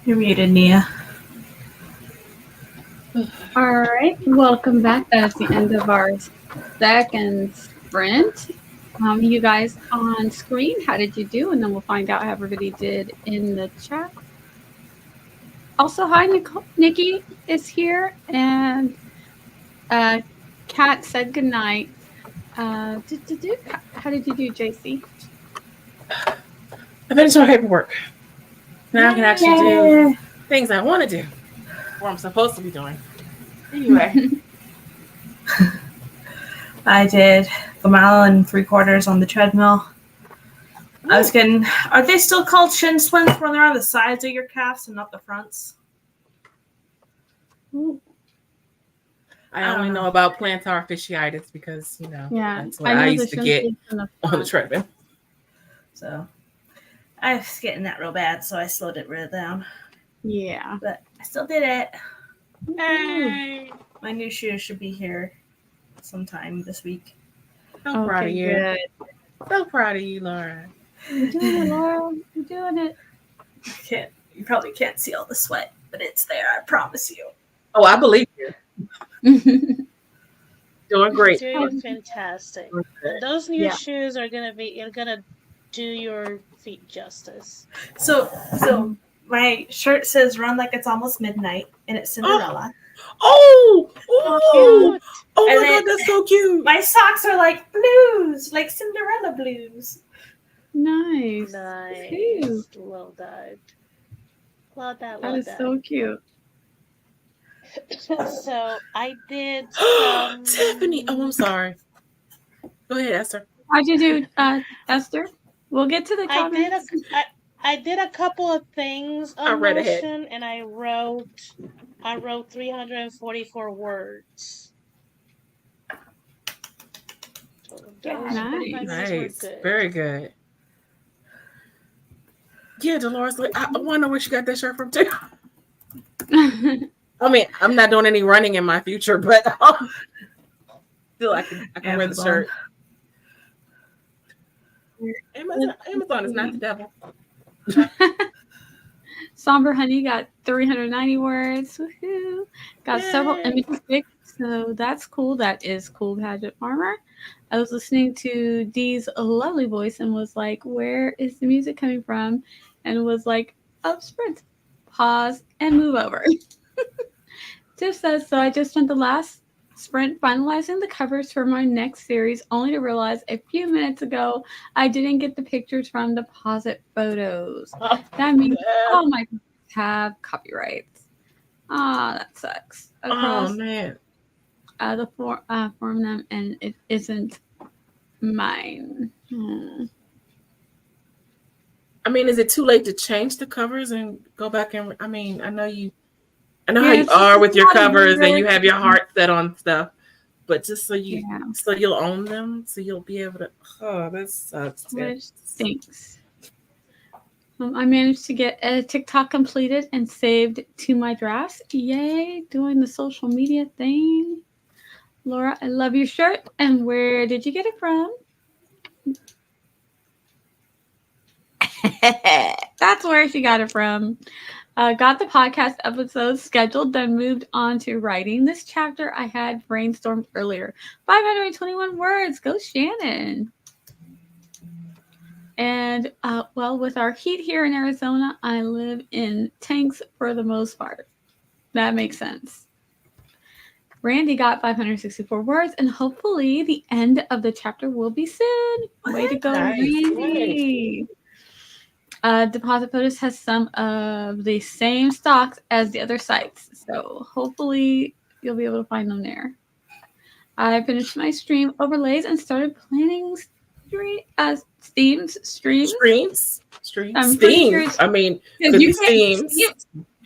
You're muted, Nia. All right, welcome back. That is the end of our second sprint. You guys on screen, how did you do? And then we'll find out how everybody did in the chat. Also, hi, Nikki is here, and Kat said goodnight. How did you do, JC? I finished my paperwork. Now I can actually do things I want to do, or I'm supposed to be doing. Anyway. I did a mile and 3/4 on the treadmill. Ooh. I was getting, are they still called shin splints when they're on the sides of your calves and not the fronts? Ooh. I only know about plantar fasciitis because, that's what I used to get on the treadmill. So I was getting that real bad, so I slowed it real down. Yeah. But I still did it. Hey. My new shoes should be here sometime this week. So proud of you. Good. So proud of you, Laura. You're doing it, Laura. You're doing it. You probably can't see all the sweat, but it's there. I promise you. Oh, I believe you. Doing great. Doing fantastic. Those new shoes are gonna do your feet justice. So my shirt says "Run like it's almost midnight," and it's Cinderella. Oh my God, that's so cute. My socks are like blues, like Cinderella blues. Nice. Nice. Well done. Love that. That is so cute. So I did Tiffany. Oh, I'm sorry. Go ahead, Esther. How'd you do, Esther? We'll get to the comments. I did a couple of things on Notion, and I wrote 344 words. So nice. Very good. Yeah, Dolores, I wonder where she got that shirt from too. I mean, I'm not doing any running in my future, but still I can wear the shirt. Amazon is not the devil. Somber Honey got 390 words. Woohoo! Got several images picked, so that's cool. That is cool, Pageant Farmer. I was listening to Dee's lovely voice and was like, "Where is the music coming from?" And was like, "Up sprint, pause, and move over." Tiff says, "So I just spent the last sprint finalizing the covers for my next series, only to realize a few minutes ago I didn't get the pictures from the deposit photos. That means all my pictures have copyrights. That sucks. Across, man. The form them, and it isn't mine." I mean, is it too late to change the covers and go back and? I mean, I know how you are with your covers and you have your heart set on stuff, but just so you'll own them, so you'll be able to. Oh, that sucks. Which stinks. I managed to get a TikTok completed and saved to my drafts. Yay! Doing the social media thing. Laura, I love your shirt. And where did you get it from? That's where she got it from. Got the podcast episodes scheduled, then moved on to writing this chapter I had brainstormed earlier. 521 words. Go Shannon. And, with our heat here in Arizona, I live in tanks for the most part. That makes sense. Randy got 564 words, and hopefully the end of the chapter will be soon. Way to go, Randy. Deposit Photos has some of the same stocks as the other sites, so hopefully you'll be able to find them there. I finished my stream overlays and started planning streams. I mean, could be steams.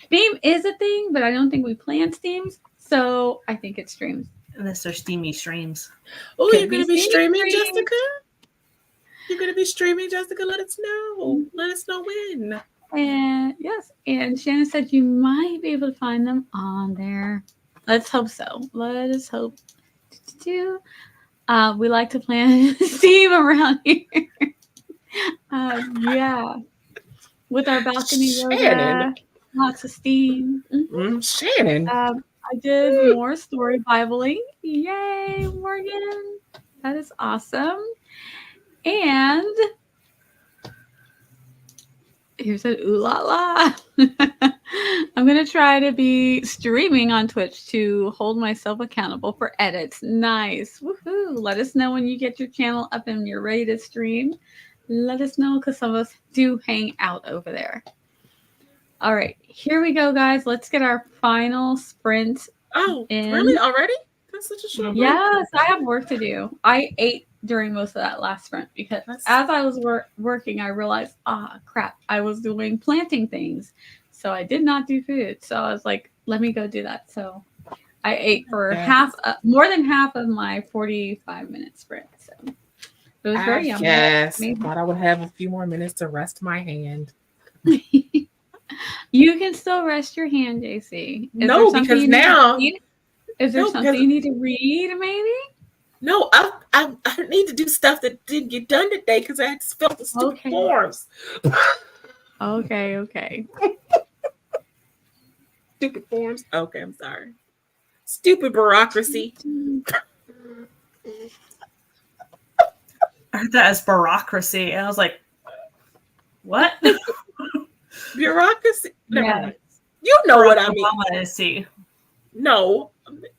Steam is a thing, but I don't think we plan steams, so I think it's streams. Unless they're steamy streams. Oh, you're going to be streaming, Jessica? You're going to be streaming, Jessica? Let us know. Let us know when. And yes, and Shannon said you might be able to find them on there. Let's hope so. Let us hope. We like to plan Steve around here. Yeah. With our balcony yoga. Lots of steam. Shannon. I did more story Bibling. Yay, Morgan. That is awesome. And here's an ooh la la. I'm going to try to be streaming on Twitch to hold myself accountable for edits. Nice. Woohoo. Let us know when you get your channel up and you're ready to stream. Let us know because some of us do hang out over there. All right. Here we go, guys. Let's get our final sprint. Oh, in. Really? Already? That's such a short break. Yes, I have work to do. I ate during most of that last sprint because as I was working, I realized, crap, I was doing planting things. So I did not do food. So I was like, let me go do that. So I ate for more than half of my 45-minute sprint. So it was very yummy. Yes. I thought I would have a few more minutes to rest my hand. You can still rest your hand, JC. No, because now... Is there something you need to read, maybe? No, I need to do stuff that didn't get done today because I had to fill the stupid forms. Okay. Stupid forms? Okay, I'm sorry. Stupid bureaucracy. I heard that as bureaucracy, and I was like, what? Bureaucracy? Yeah. You know what I mean. See. No.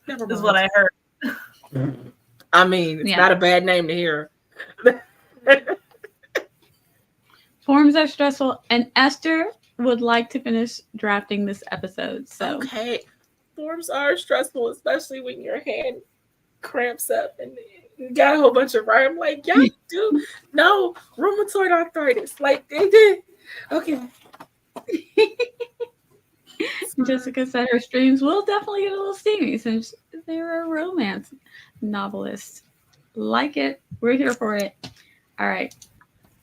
Never mind. This is what I heard. I mean, it's not a bad name to hear. Forms are stressful, and Esther would like to finish drafting this episode. So okay, forms are stressful, especially when your hand cramps up and you got a whole bunch of writing. I'm like, yeah, dude, no rheumatoid arthritis. Like they did. Okay. Jessica said her streams will definitely get a little steamy since they're a romance novelist. Like it. We're here for it. All right.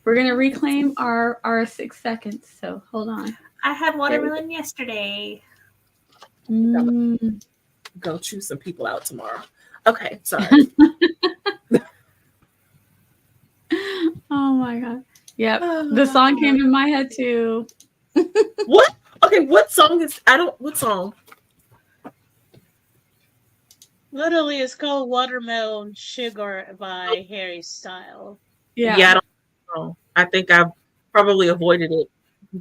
We're going to reclaim our 6 seconds. So hold on. I had watermelon yesterday. Go choose some people out tomorrow. Okay. Sorry. Oh my God. Yep. The song came in my head too. What? Okay, what song is what song? Literally, it's called Watermelon Sugar by Harry Styles. Yeah, I don't know. I think I've probably avoided it.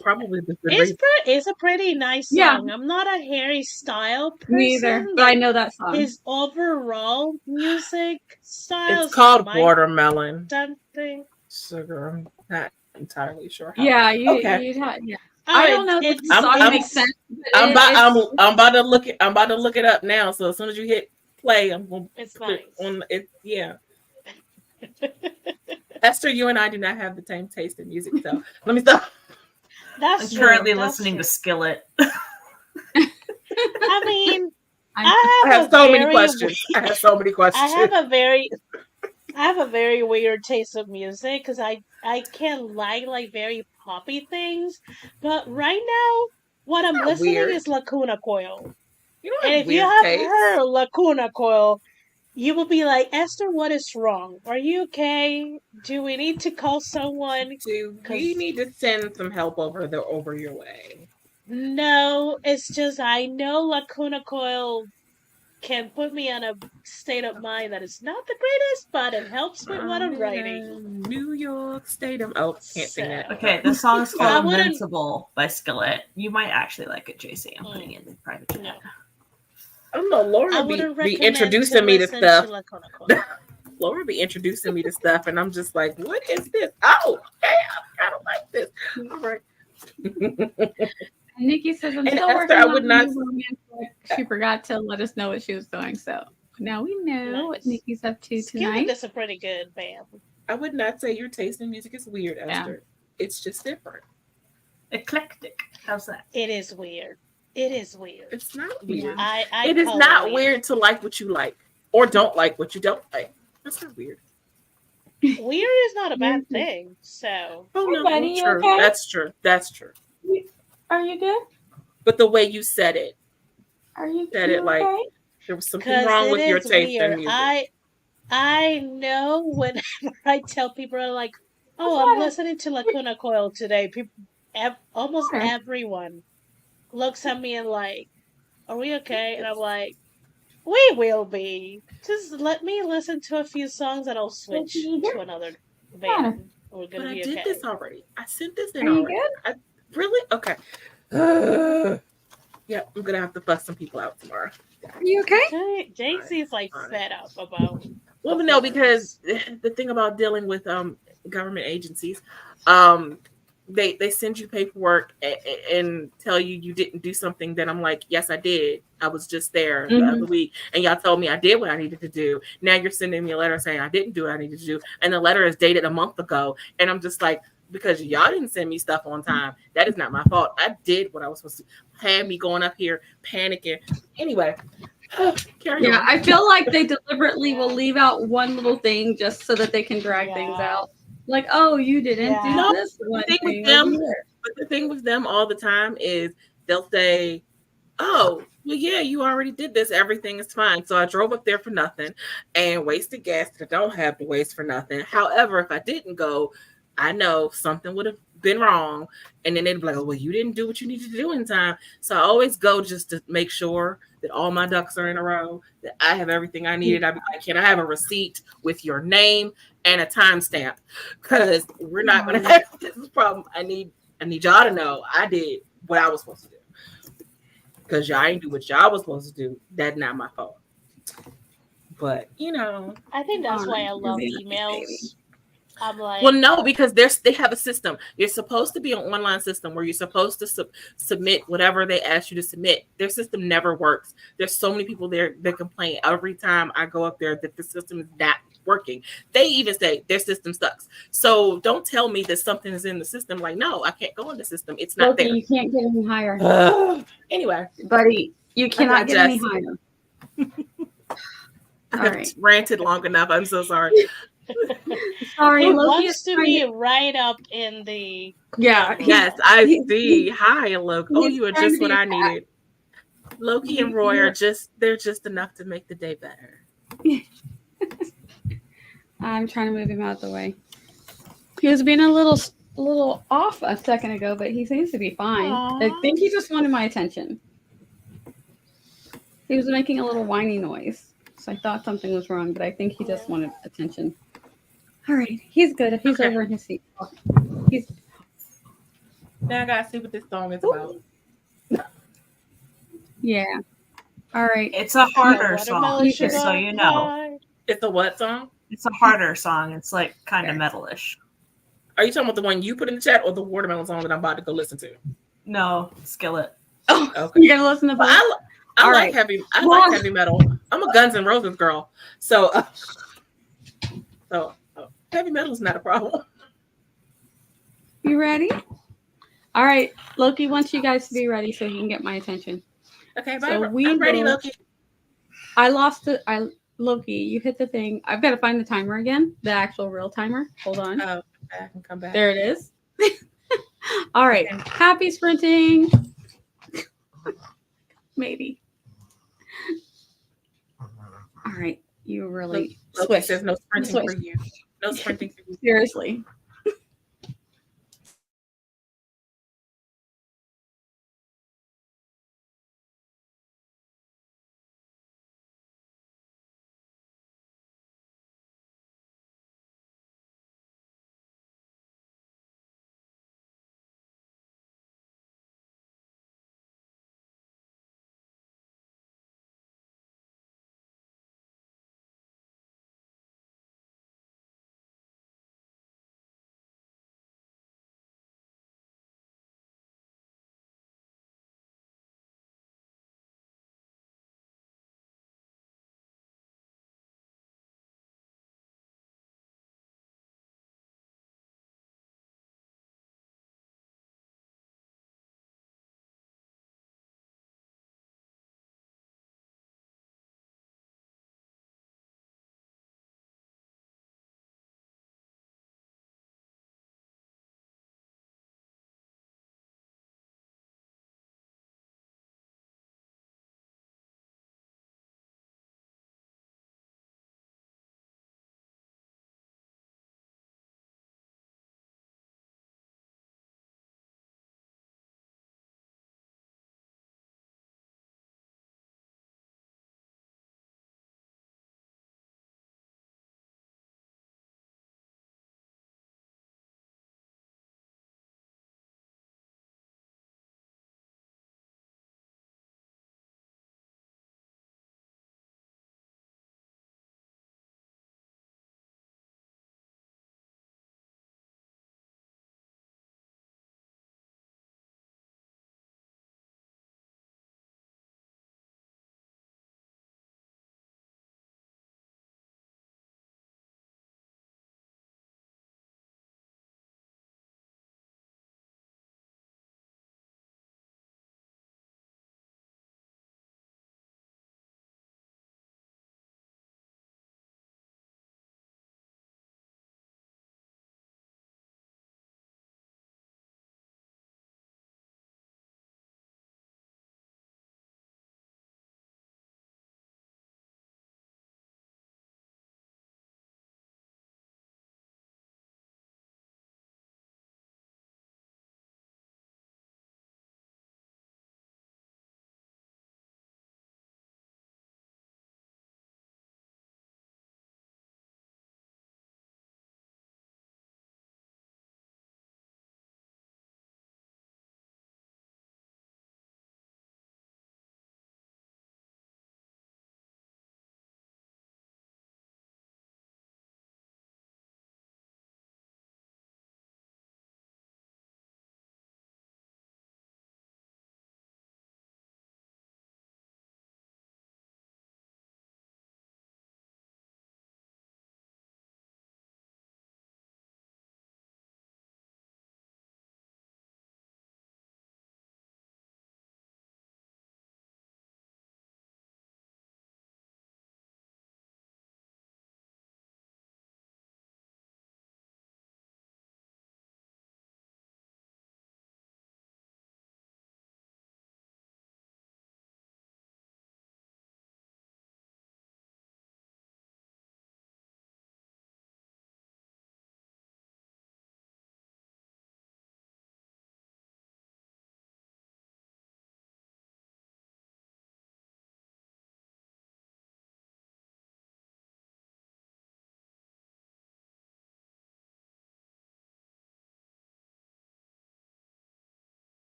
Probably it's a pretty nice song. Yeah. I'm not a Harry Styles person. Me either, but I know that song. His overall music style. It's called Watermelon. Something. Sugar. I'm not entirely sure how. Yeah, yeah. I don't know if the song makes sense. I'm about to look it up now. So as soon as you hit play, I'm going to put it on it. Yeah. Esther, you and I do not have the same taste in music, so let me stop. I'm currently listening to Skillet. I mean, I have so many questions. I have a very weird taste of music because I can like very poppy things, but right now what I'm listening is Lacuna Coil. And if you have heard Lacuna Coil, you will be like, Esther, what is wrong? Are you okay? Do we need to call someone? Do we need to send some help over your way? No, it's just I know Lacuna Coil can put me in a state of mind that is not the greatest, but it helps with what I'm writing. New York State of can't sing that. Okay, the song is called Invincible by Skillet. You might actually like it, JC. I'm putting it in the private chat. No. I don't know. Laura be introducing me to stuff. Laura be introducing me to stuff, and I'm just like, what is this? Oh, okay, I don't like this. All right. Nikki says, I'm still working on she forgot to let us know what she was doing. So now we know what Nikki's up to tonight. That's a pretty good band. I would not say your taste in music is weird, Esther. Yeah. It's just different. Eclectic. How's that? It is weird. It is weird. It's not weird. It is not weird to like what you like or don't like what you don't like. That's not weird. Weird is not a bad thing. So. Oh, no, buddy, true. Okay? That's true. Are you good? But the way you said it. Are you said it like there was something wrong with your taste in music. I know whenever I tell people, are like, oh, I'm listening to Lacuna Coil today. People, almost everyone looks at me and like, "Are we okay?" And I'm like, "We will be. Just let me listen to a few songs and I'll switch to another Yeah. band. We're But gonna I be did okay." this already. I sent this in Are you already. good? Really? Okay. Yeah, I'm gonna have to fuss some people out tomorrow. Are you okay? JC is like Fine. fed up about Well, the no, because forms. the thing about dealing with government agencies, um, they send you paperwork and tell you didn't do something. Then I'm like, yes, I did. I was just there the Mhm. other week, and y'all told me I did what I needed to do. Now you're sending me a letter saying I didn't do what I needed to do, and the letter is dated a month ago, and I'm just like, because y'all didn't send me stuff on time, that is not my fault. I did what I was supposed to. Had me going up here panicking. Anyway, carry Yeah, on. I feel like they deliberately will Yeah. leave out one little thing just so that they can drag things Yeah. out. Like, oh, you didn't do Yeah. No, this the one thing with thing over them, here. but the thing with them all the time is they'll say, "Oh, well, yeah, you already did this. Everything is fine." So I drove up there for nothing and wasted gas that I don't have to waste for nothing. However, if I didn't go, I know something would have been wrong, and then they'd be like, "Oh, well, you didn't do what you needed to do in time." So I always go just to make sure that all my ducks are in a row, that I have everything I needed. I'd be like, "Can I have a receipt with your name and a timestamp? Because we're not going to have this problem. I need y'all to know I did what I was supposed to do. Because y'all ain't do what y'all was supposed to do. That's not my fault." But I think All that's why right, I you're love being a baby. emails. I'm well, like, no, because they have a system. You're supposed to be an online system where you're supposed to submit whatever they ask you to submit. Their system never works. There's so many people there that complain every time I go up there that the system is not working. They even say their system sucks. So don't tell me that something is in the system. Like, no, I can't go in the system. It's not Loki, there. you can't get any higher. Anyway, Buddy, you I cannot get any digest. higher. I All have right. ranted long enough. I'm so sorry. Sorry, he Loki is wants to trying be to. right up in the Yeah, camera. Yes, I see. he, Hi, Loki. Oh, he's you are trying to just what be I fat. needed. Loki and Roy are they're just enough to make the day better. I'm trying to move him out of the way. He was being a little off a second ago, but he seems to be fine. I Aww. think he just wanted my attention. He was making a little whiny noise, so I thought something was wrong, but I think he just Yeah. wanted attention. All right, he's good. He's Okay. over in his seat. He's Now I gotta see what this song is about. yeah. All right. It's a The harder song, watermelon He's good. just so sugar you know. high. It's a what song? It's a harder song. It's like kind of Okay. metalish. Are you talking about the one you put in the chat or the watermelon song that I'm about to go listen to? No, Skillet. Oh, Okay. you're gonna listen to Well, both. I All like right. I like heavy metal. I'm a Guns N' Roses girl, so heavy metal is not a problem. You ready? All right. Loki wants you guys to be ready so he can get my attention. Okay, bye. So we I'm ready, will. Loki. I lost it. Loki, you hit the thing. I've got to find the timer again, the actual real timer. Hold on. I can come back. There it is. All right. Okay. Happy sprinting. Maybe. All right. You really Loki swish. says no sprinting Swish. for you. No sprinting for you. Seriously.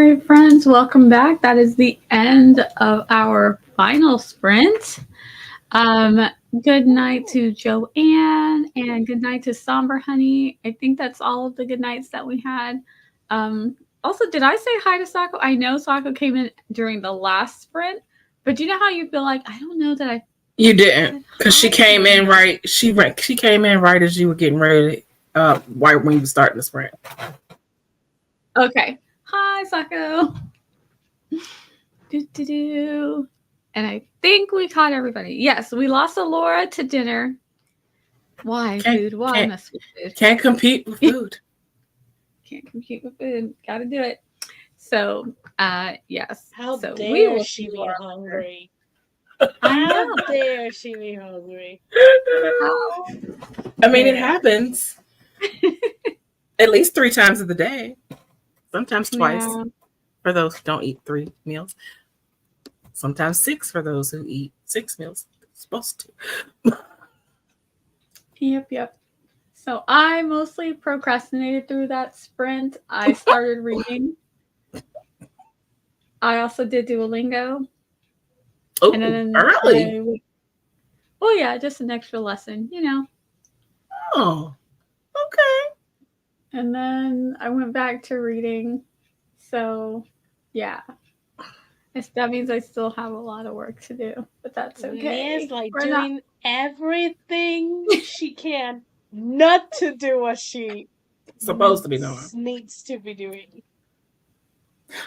right, friends, welcome back. That is the end of our final sprint. Um, Good night to Joanne and good night to Somber Honey. I think that's all of the good nights that we had. Also, did I say hi to Sako? I know Sako came in during the last sprint, but do you know how you feel like I don't know that I You didn't, because she came in right. She came in right as you were getting ready. Right when you were starting the sprint. Okay. Hi, Sako. Do. And I think we caught everybody. Yes, we lost Alora to dinner. Why food? Why mess with food? Can't compete with food. Can't compete with food. Got to do it. So, yes. How so dare she be hungry? How dare she be hungry? I mean, it happens. At least 3 times of the day. Sometimes twice for those who don't eat 3 meals. Sometimes 6 for those who eat 6 meals. They're supposed to. Yep. So I mostly procrastinated through that sprint. I started reading. I also did Duolingo. Oh, and then early. Yeah, just an extra lesson, Oh, okay. And then I went back to reading. So, yeah. That means I still have a lot of work to do, but that's okay. Yes, like doing everything she can not to do what she supposed to be doing. Needs to be doing.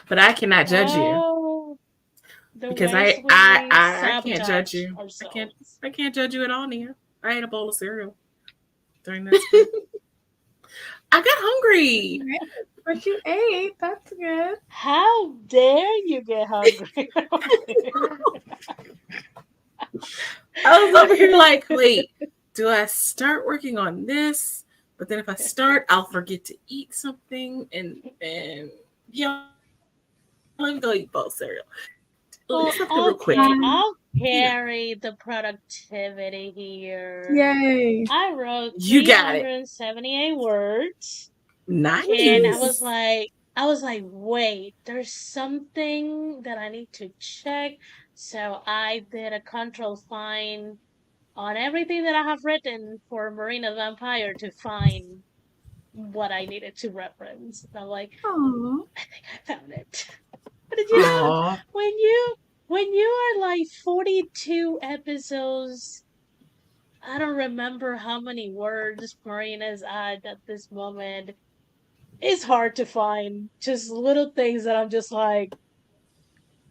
But I cannot judge you. Because I can't judge you. I can't judge you at all, Nia. I ate a bowl of cereal during that sprint. I got hungry. But you ate. That's good. How dare you get hungry? I was over here like, wait, do I start working on this? But then if I start, I'll forget to eat something. And yeah, let me go eat bowl cereal. Real quick. I'll carry the productivity here. Yay. I wrote 378 words. Nice. And I was like, wait, there's something that I need to check. So I did a control find on everything that I have written for Marina Vampire to find what I needed to reference. And I'm like, I think I found it. But did you know when you are like 42 episodes, I don't remember how many words Marina's at this moment. It's hard to find just little things that I'm just like,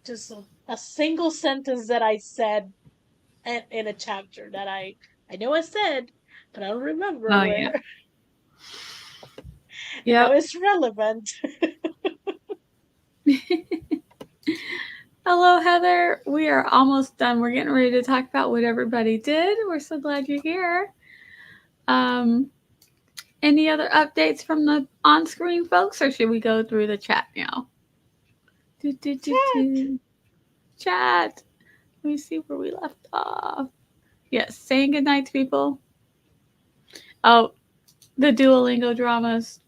just a single sentence that I said in a chapter that I know I said, but I don't remember where. Yeah. Now it's relevant. Hello, Heather. We are almost done. We're getting ready to talk about what everybody did. We're so glad you're here. Any other updates from the on-screen folks, or should we go through the chat now? Chat. Let me see where we left off. Yes, saying goodnight to people. Oh, the Duolingo dramas.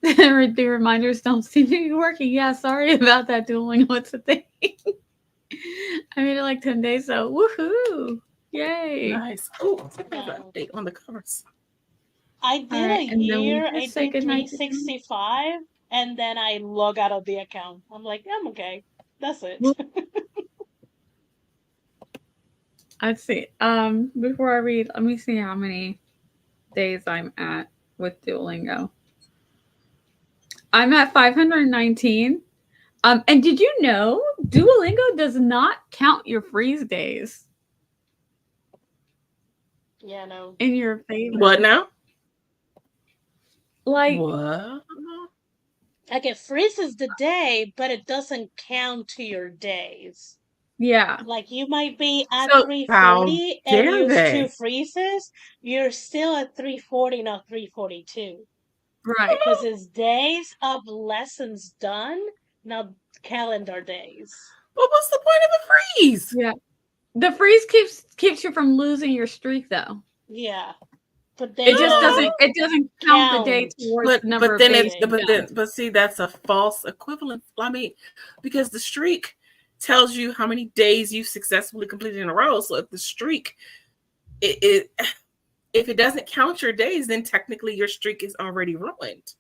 The reminders don't seem to be working. Yeah, sorry about that, Duolingo. What's the thing? I made it like 10 days, so woohoo! Yay! Nice. Oh, update on the covers. I did a year. I did 365, and then I log out of the account. I'm like, I'm okay. That's it. Let's see. Before I read, let me see how many days I'm at with Duolingo. I'm at 519. And did you know Duolingo does not count your freeze days? Yeah, no. In your favor. What now? Like what? Like it freezes the day, but it doesn't count to your days. Yeah. Like you might be at 340 and use 2 freezes. You're still at 340, not 342. Right. Because it's days of lessons done, not calendar days. But what's the point of the freeze? Yeah. The freeze keeps you from losing your streak, though. Yeah. But then It just doesn't. It doesn't count the day count. towards the number But of then days. it's you've done. but see, that's a false equivalent. I mean, because the streak tells you how many days you successfully completed in a row. So if the streak if it doesn't count your days, then technically your streak is already ruined.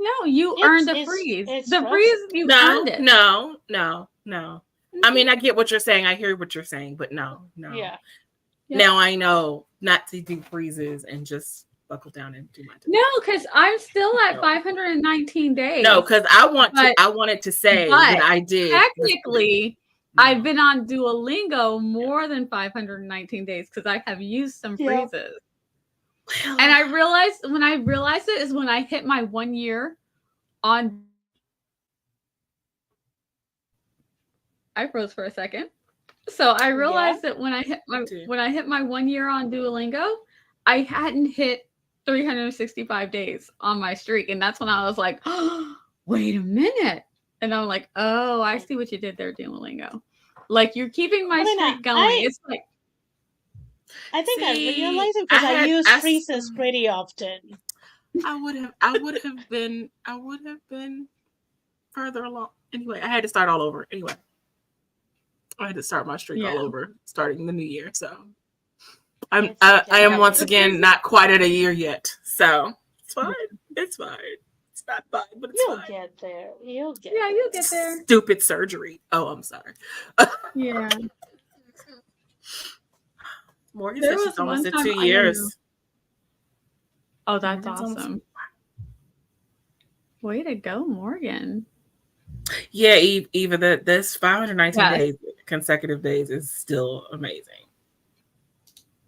No, you It's- earned a it's- freeze. it's The frozen. freeze, you earned it. No. I mean, I get what you're saying. I hear what you're saying, but no. Yeah. Yeah. Now I know not to do freezes and just buckle down and do my job. No, because I'm still at No. 519 days. No, because I But- wanted to say but that I did. technically, No. I've been on Duolingo more than 519 days because I have used some Yeah. freezes. Well, And I realized it is when I hit my 1 year on. I froze for a second. So I realized that when I hit my 1 year on Duolingo, I hadn't hit 365 days on my streak, and that's when I was like, oh, wait a minute. And I'm like, oh, I see what you did there, Duolingo. Like, you're keeping my I mean, streak going. It's like, I think I See, realized it because I use I- freezes pretty often. I would have been further along. Anyway, I had to start all over. Anyway, I had to start my streak all Yeah. over, starting the new year. So It's I am okay. once again not quite at a year yet. So it's fine. It's fine. It's not fine, but it's You'll fine. get there. You'll get yeah, there. you'll get there. Stupid surgery. Oh, I'm sorry. Yeah. Morgan There says was she's almost one at time 2 I years. Oh, that's Morgan's almost- awesome. Way to go, Morgan. Yeah, Eva, this 519 Yes. days, consecutive days is still amazing.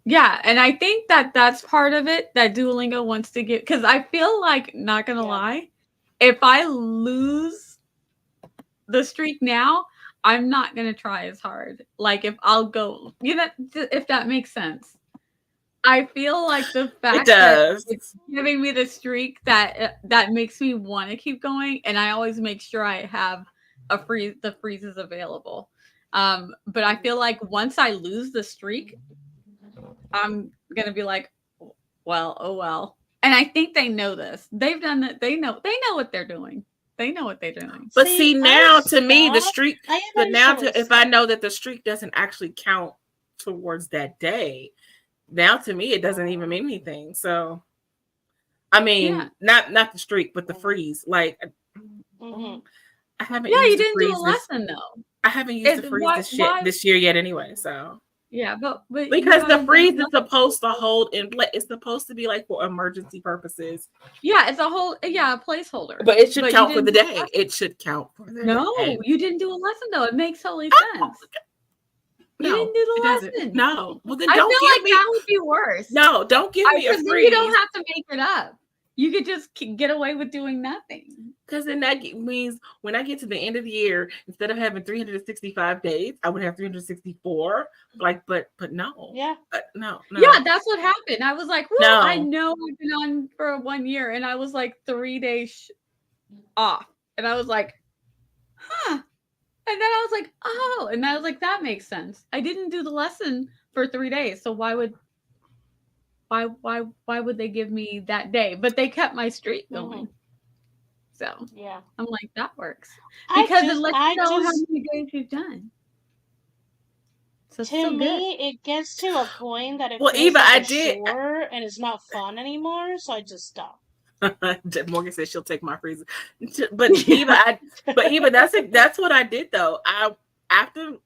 Yeah, and I think that that's part of it that Duolingo wants to get, because I feel like, not gonna Yeah. lie, if I lose the streak now, I'm not gonna try as hard. Like, if I'll go, if that makes sense. I feel like the fact that does. it's giving me the streak that makes me want to keep going, and I always make sure I have the freezes available. But I feel like once I lose the streak, I'm gonna be like, well, oh well. And I think they know this. They've done that. They know what they're doing. They know what they're doing. But See, see, now I to me, the stopped- streak. I But now, eventually if I know that the streak doesn't actually count towards that day, now to me it doesn't even mean anything. So, I mean, Yeah. not the streak, but the freeze. Like, Mhm. I haven't. Yeah, you used the didn't do a freeze lesson though. I haven't used the freeze why- this year yet. Anyway, so Yeah, but because you the haven't freeze done is supposed to hold in place. It's supposed to be like for emergency purposes. Yeah, it's a placeholder. But it should But you count for the didn't do a day. It should count for the No, day. you didn't do a lesson though. It makes totally Oh, sense. You No, didn't do the it doesn't. lesson. No. Well, then I feel don't like give me. that would be worse. No, don't give me a Because then freeze. you don't have to make it up. You could just get away with doing nothing. Because then that means when I get to the end of the year, instead of having 365 days, I would have 364. Like, but no. Yeah. No. Yeah, that's what happened. I was like, "Woo, No. I know I've been on for 1 year," and I was like 3 days off, and I was like, "Huh." And then I was like, "Oh," and I was like, "That makes sense." I didn't do the lesson for 3 days, so why would they give me that day? But they kept my streak going. So Yeah. I'm like, that works I because it just- lets I you know how just- many days you've done. So it's To still good. me, it gets to a point that it Well, feels Eva, like I a did- chore and it's not fun anymore, so I just stop. Morgan says she'll take my freezer. But Eva, that's what I did though. After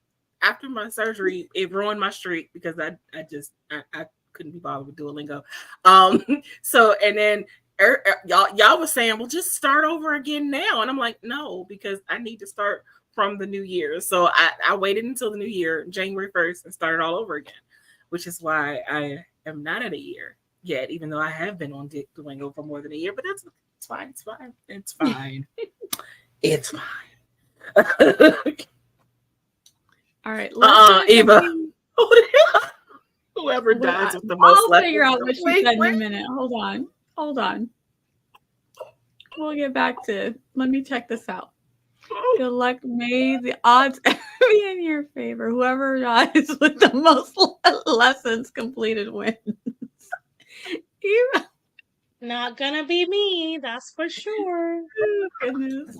my surgery, it ruined my streak because I couldn't be bothered with Duolingo. So and then y'all was saying, well, just start over again now, and I'm like, no, because I need to start from the new year. So I waited until the new year, January 1st, and started all over again, which is why I am not at a year yet, even though I have been on Duolingo for more than a year. But it's fine. It's fine. It's fine. It's fine. All right. Eva. Whoever dies with the most I'll left. figure out what she said in a minute. Hold on. We'll get back to. Let me check this out. Good luck. May the odds be in your favor. Whoever dies with the most lessons completed wins. You, Not gonna be me, that's for sure. oh, goodness.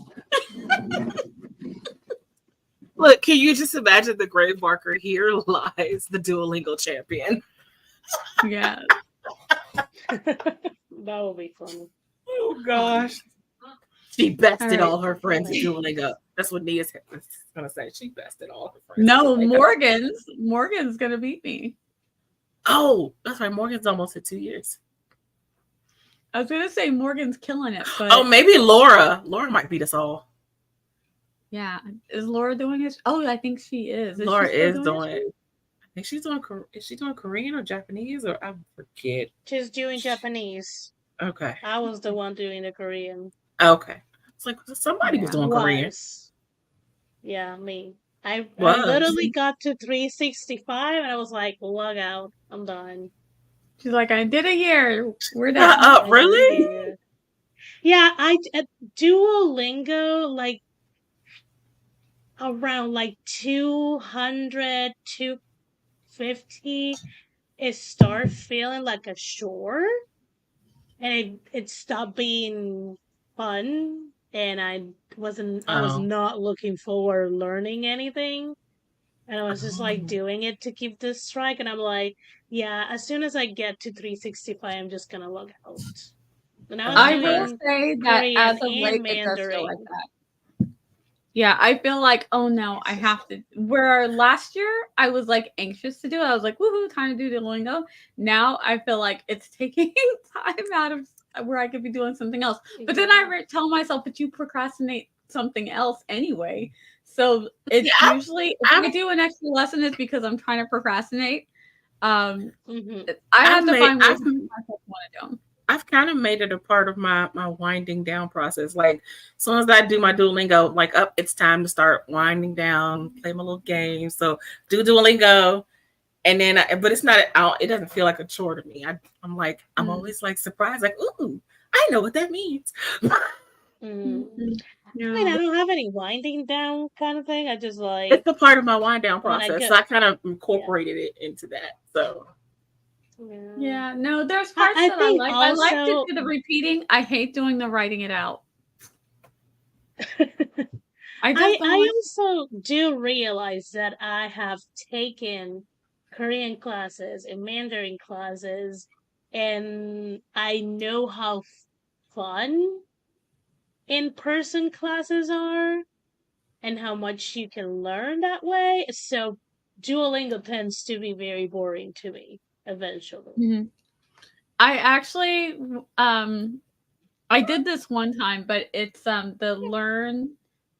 Look, can you just imagine the grave marker? Here lies the Duolingo champion. Yeah. That would be funny. Oh gosh. She bested All all her friends at Funny. Duolingo. That's what Nia's gonna say. She bested all her friends. No, at Duolingo. Morgan's gonna beat me. Oh, that's right. Morgan's almost at 2 years. I was gonna say Morgan's killing it, but Oh, maybe Laura. Laura might beat us all. yeah, is Laura doing it? Oh, I think she is. Laura she still is doing it? it. I think she's doing. Is she doing Korean or Japanese or I forget? She's doing Japanese. Okay. I was the one doing the Korean. Okay. It's like somebody was Yeah. doing Korean. Was. Yeah, me. I Was. literally got to 365 and I was like, log out. I'm done. She's like, I did a year. We're Shut done. up, really? Yeah, I Duolingo like around like 200, 250. It started feeling like a chore, and it stopped being fun, and I was Oh. not looking forward to learning anything. And I was just like Oh. doing it to keep this strike, and I'm like, yeah, as soon as I get to 365, I'm just gonna log out. And I was I will doing say that Korean as of and late, it does feel Mandarin. like that. Yeah, I feel like, oh no, I have to. Where last year I was like anxious to do it, I was like, woohoo, time to do Duolingo. Now I feel like it's taking time out of where I could be doing something else. But then I tell myself, but you procrastinate something else anyway. So it's Yeah, usually if I do an extra lesson, it's because I'm trying to procrastinate. I have to find ways to make myself want to do them. I've kind of made it a part of my winding down process. Like, as soon as I do my Duolingo, like, up, it's time to start winding down, play my little game. So, do Duolingo, and then, but it's not. It doesn't feel like a chore to me. I'm like, I'm always like surprised, like, ooh, I know what that means. Yeah. I mean, I don't have any winding down kind of thing. I just like It's a part of my wind down when I process, get- so I kind of incorporated it into that. So. Yeah, no, there's parts that I think like. I like to also- do the repeating. I hate doing the writing it out. I also do realize that I have taken Korean classes and Mandarin classes, and I know how fun in-person classes are and how much you can learn that way. So Duolingo tends to be very boring to me eventually. Mm-hmm. I actually I did this one time, but it's the learn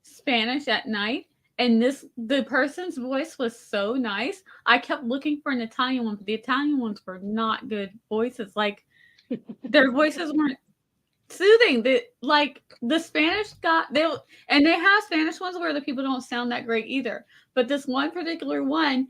Spanish at night, and the person's voice was so nice. I kept looking for an Italian one, but the Italian ones were not good voices. Like their voices weren't soothing. The Spanish and they have Spanish ones where the people don't sound that great either. But this one particular one,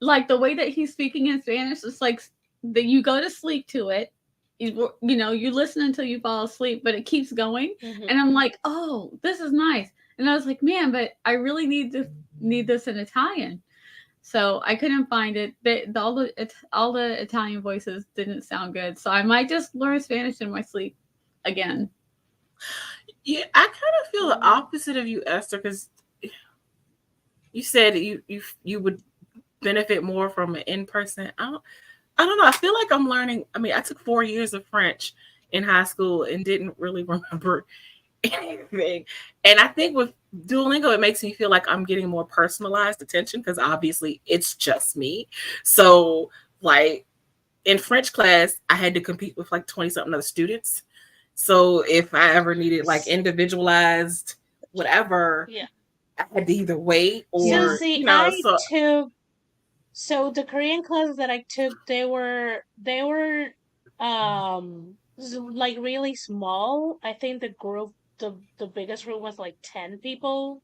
like the way that he's speaking in Spanish, it's like that you go to sleep to it. You listen until you fall asleep, but it keeps going. Mhm. And I'm like, oh, this is nice. And I was like, man, but I really need this in Italian. So I couldn't find it. All the Italian voices didn't sound good. So I might just learn Spanish in my sleep again. Yeah, I kind of feel the opposite of you, Esther, because you said you would benefit more from an in-person. I don't know. I feel like I'm learning. I mean, I took 4 years of French in high school and didn't really remember anything. And I think with Duolingo, it makes me feel like I'm getting more personalized attention because obviously it's just me. So, like in French class, I had to compete with like 20-something other students. So if I ever needed like individualized whatever, I had to either wait or So the Korean classes that I took, they were like really small. I think the biggest group was like 10 people.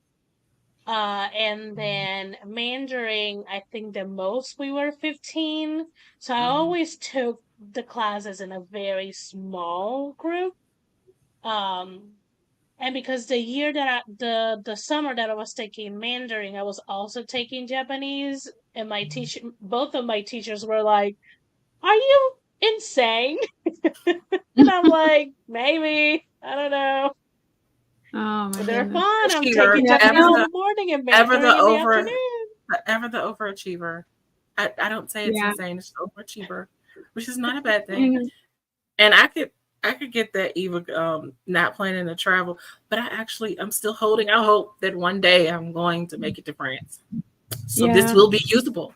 And then Mandarin, I think the most we were 15. So I always took the classes in a very small group. And because the year that the summer that I was taking Mandarin, I was also taking Japanese, and both of my teachers were like, "Are you insane. And I'm like, maybe. I don't know. Oh my But they're goodness. fun. I'm Achiever. taking Yeah, Jessica no. in the morning and Ever the mentoring in the over, afternoon. ever the overachiever. I don't say it's Yeah. insane. It's overachiever, which is not a bad I thing. know. And I could get that Eva not planning to travel, but I'm still holding out hope that one day I'm going to make it to France. So this Yeah. will be usable.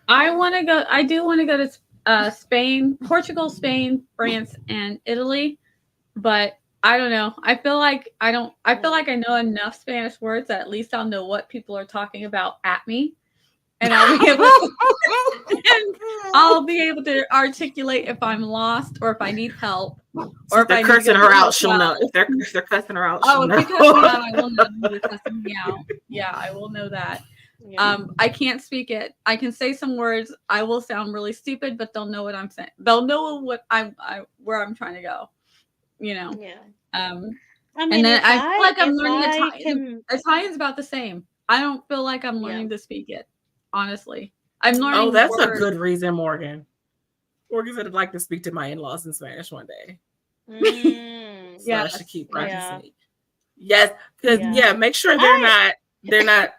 I want to go. I do want to go to Spain, Portugal, Spain, France, and Italy. But I don't know. I feel like I don't. I feel like I know enough Spanish words that at least I'll know what people are talking about at me, and I'll be able to, and I'll be able to articulate if I'm lost or if I need help or If they're cursing her out, she'll know. If they're cussing her out, she'll Oh, if know. they cuss me out, I will know who is cussing me out. Yeah, I will know that. Yeah. I can't speak it. I can say some words. I will sound really stupid, but they'll know what I'm saying. They'll know what where I'm trying to go. You know. Yeah. Um, I and mean, then if I feel like I'm if learning I Italian. can, Italian's about the same. I don't feel like I'm yeah. learning to speak it. Honestly, I'm Oh, learning that's a words. good reason, Morgan. Morgan said I'd like to speak to my in-laws in Spanish one day. Mm, So I Yes. should keep yeah. practicing. Yes, because Yeah. make sure they're not.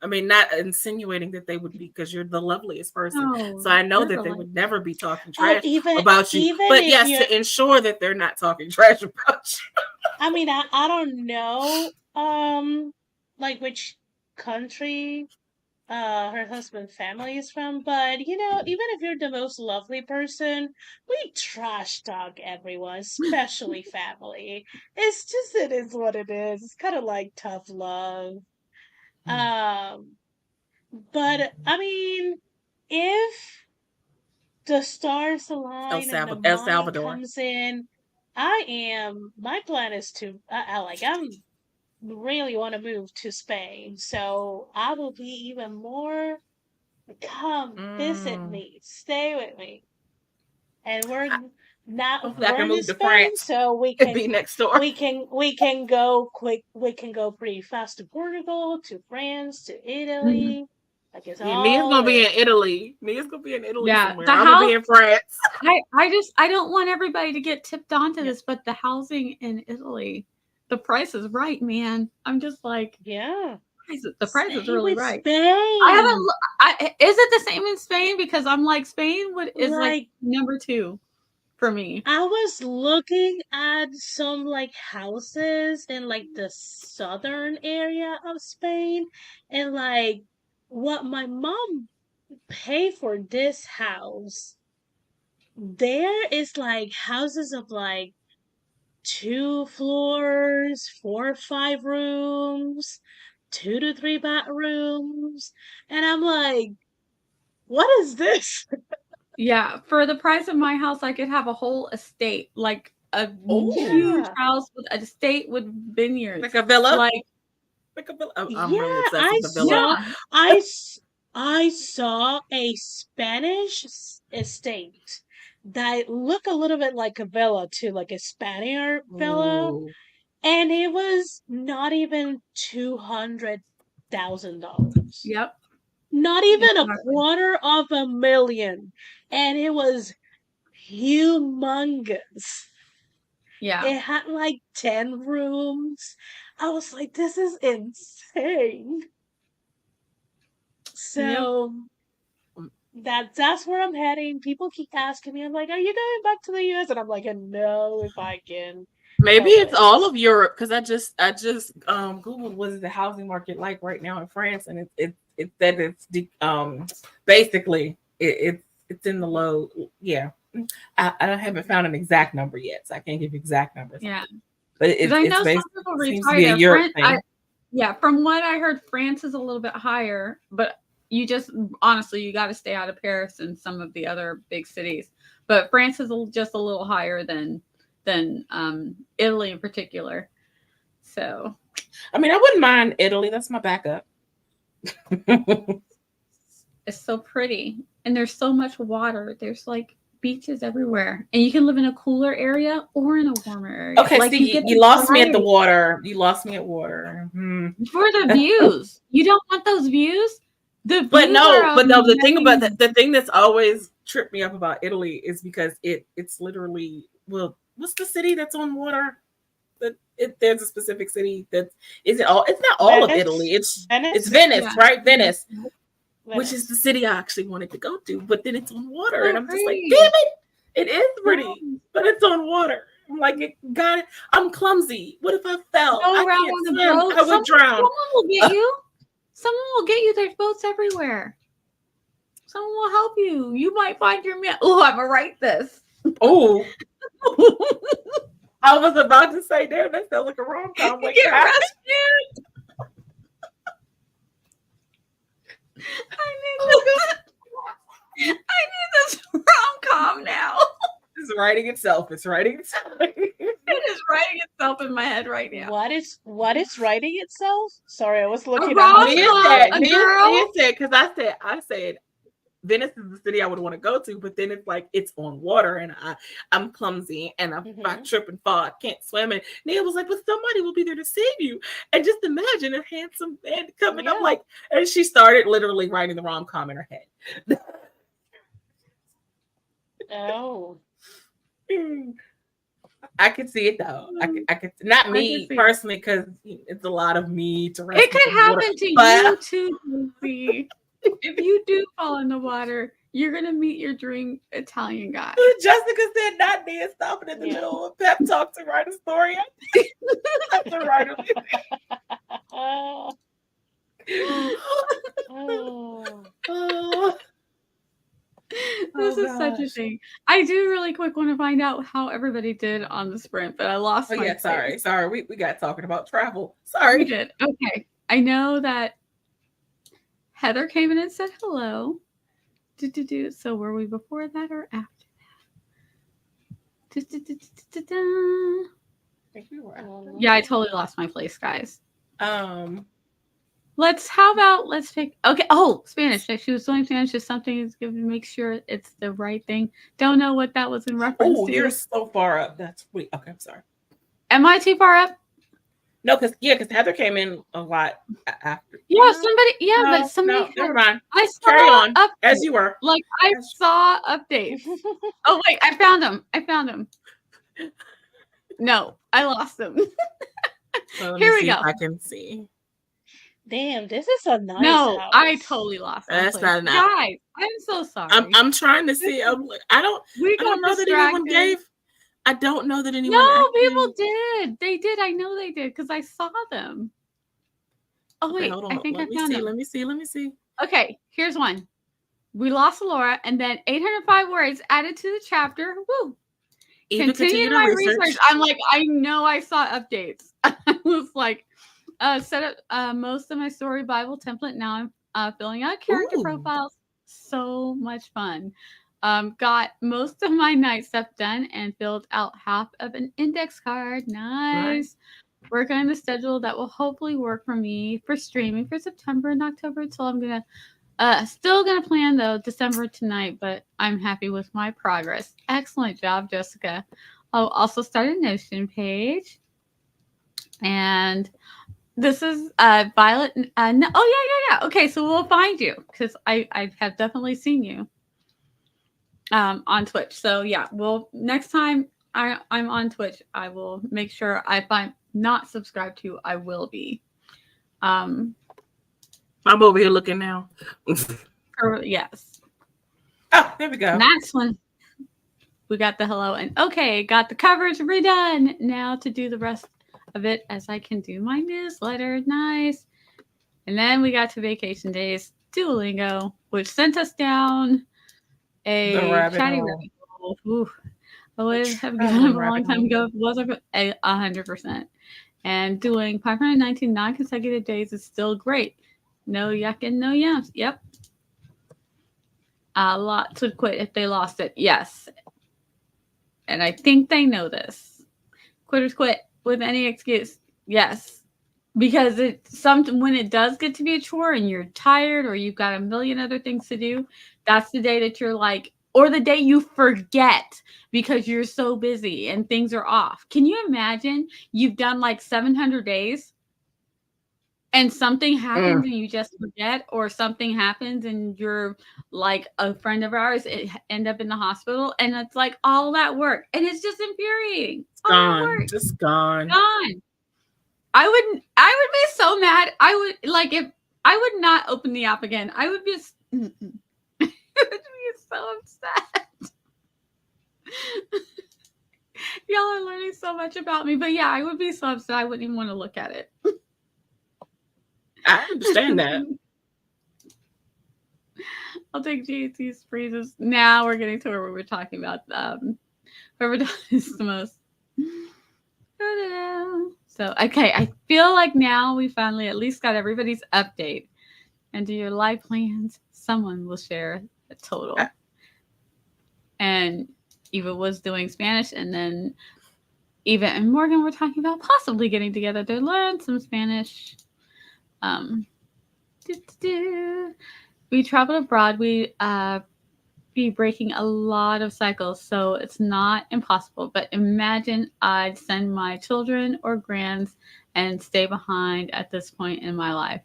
I mean, not insinuating that they would be, because you're the loveliest person. No, So I know never that they like would that. never be talking Oh, trash about you. even But if yes, you're, to ensure that they're not talking trash about you. I mean, I don't know, like which country her husband's family is from, but you know, even if you're the most lovely person, we trash talk everyone, especially family. It's just, it is what it is. It's kind of like tough love. Um, but I mean, if the stars align and the El money Salvador. comes in, my plan is to, I'm really want to move to Spain, so I will be even more. Come visit Mm. me, stay with me, and Hopefully I we're can in move to Spain, France so and be next door. we can go quick. We can go pretty fast to Portugal, to France, to Mhm. Italy. Like it's Yeah, Nia's all gonna be there. in Italy. Nia's gonna be in Italy Yeah, somewhere. the I'm gonna house. be in France. I don't want everybody to get tipped onto Yeah. this, but the housing in Italy, the price is right, man. I'm just like, Yeah, the price is stay really with right. I haven't. Spain. Is it the same in Spain? Because I'm like, Spain is like Like, number 2 for me. I was looking at some like houses in like the southern area of Spain, and like what my mom paid for this house, there is like houses of like 2 floors, 4 or 5 rooms, 2 to 3 bedrooms, and I'm like, what is this? Yeah, for the price of my house, I could have a whole estate, like a huge Yeah. house with an estate with vineyards, Like a villa. like Like a villa. I'm Yeah, really obsessed I with the villa. yeah, I saw a Spanish estate that looked a little bit like a villa too, like a Spaniard villa, Ooh. and it was not even $200,000. yep, Not even a exactly. $250,000, and it was humongous. Yeah, It had like 10 rooms. I was like, this is insane. yep. So that's where I'm heading. People keep asking me, I'm like, are you going back to the US? And I'm like, no, if I can Maybe help it's it. all of Europe, because I just googled what is the housing market like right now in France, and it said basically it's in the low. Yeah, I haven't found an exact number yet, so I can't give you exact numbers. Yeah, But because I know some people seems to retire be a there. Europe thing. Yeah, from what I heard, France is a little bit higher, but you just honestly you got to stay out of Paris and some of the other big cities. But France is just a little higher than Italy in particular. So I mean, I wouldn't mind Italy. That's my backup. it's so pretty, and there's so much water. There's like beaches everywhere, and you can live in a cooler area or in a warmer area. Okay, like see, you lost me at the water. You lost me at water. For the views. You don't want those views? The But views no, are the thing about the thing that's always tripped me up about Italy is because it's literally, well, what's the city that's on water? There's a specific city that isn't all. It's not all of Venice? Italy. It's Venice? Venice, Yeah. right? Venice, which Venice. is the city I actually wanted to go to, but then it's on water, Oh, and I'm just like, great. damn it! It is pretty, No. but it's on water. I'm like, I'm clumsy. What if I fell? Go I around can't on the swim. boat. I would drown. Someone will get you. Someone will get you. There's boats everywhere. Someone will help you. You might find your man. Oh, I'm gonna write this. Oh, I was about to say, damn, that sounds like a rom-com. Like Get that. rescued. I need this rom-com now. It's writing itself. It's writing itself. It is writing itself in my head right now. What is writing itself? Sorry, I was looking rom-com. at Nia said, because I said Venice is the city I would want to go to, but then it's like it's on water and I'm clumsy and if I trip and fall, I can't swim. And Nia was like, but somebody will be there to save you. And just imagine a handsome man coming up like, and she started literally writing the rom-com in her head. Oh. I could see it though. I could not me personally, because it's a lot of me to rescue. It could happen to you too, Lucy. If you do fall in the water, you're gonna meet your dream Italian guy. Jessica said, "Not Nia stopping in the middle of a pep talk to write a story." That's a writer. This is such a thing. I do really quick want to find out how everybody did on the sprint, but I lost my place. Sorry. We got talking about travel. Sorry. We did. Okay. I know that Heather came in and said hello. So were we before that or after that? I think we were. Yeah, I totally lost my place, guys. Let's pick. Okay. Oh, Spanish. She was doing Spanish. Just something to make sure it's the right thing. Don't know what that was in reference to. You're so far up. That's okay. I'm sorry. Am I too far up? No, because Heather came in a lot after. Yeah, but somebody. Never mind. I saw Carry on updates. as you were. Like I saw updates. Oh wait, I found them. No, I lost them. Here we go. I can see. Damn, this is a nice No, house. I totally lost them. That's not enough. Guys, I'm so sorry. I'm trying to see. I don't know that anyone gave. I don't know that anyone. No, people did. They did. I know they did because I saw them. Oh wait, hold on. I think I found them. Let me see. Okay, here's one. We lost Laura, and then 805 words added to the chapter. Woo! Continue my research. I'm like, I know I saw updates. I was like, set up most of my story Bible template. Now I'm filling out character profiles. So much fun. Got most of my night stuff done and filled out half of an index card. Nice. Work on the schedule that will hopefully work for me for streaming for September and October. So I'm still gonna plan though December tonight, but I'm happy with my progress. Excellent job, Jessica. I'll also start a Notion page. And this is Violet. Yeah. Okay, so we'll find you because I have definitely seen you on Twitch. So yeah, next time I'm on Twitch, I will make sure if I'm not subscribed to, I will be. I'm over here looking now. Yes. Oh, there we go. Next one. We got the hello and okay, got the coverage redone. Now to do the rest of it as I can do my newsletter. Nice. And then we got to vacation days, Duolingo, which sent us down a chatty rabbit hole. Ooh. I would have given a long time ago. It was 100%. And doing 519 non-consecutive days is still great. No yucking, no yums. Yep. A lot to quit if they lost it. Yes. And I think they know this. Quitters quit with any excuse. Yes. Because when it does get to be a chore and you're tired or you've got a million other things to do, that's the day that you're like, or the day you forget because you're so busy and things are off. Can you imagine you've done like 700 days and something happens and you just forget, or something happens and you're like a friend of ours end up in the hospital, and it's like all that work, and it's just infuriating. Gone, just gone. I would be so mad. I would like if I would not open the app again. I would be I would be so upset. Y'all are learning so much about me, but yeah, I would be so upset. I wouldn't even want to look at it. I understand that. I'll take GAT's phrases. Now we're getting to where we were talking about whoever does the most. So, okay, I feel like now we finally at least got everybody's update. And do your life plans, someone will share a total. And Eva was doing Spanish, and then Eva and Morgan were talking about possibly getting together to learn some Spanish. We traveled abroad. We be breaking a lot of cycles, so it's not impossible. But imagine I'd send my children or grands and stay behind at this point in my life.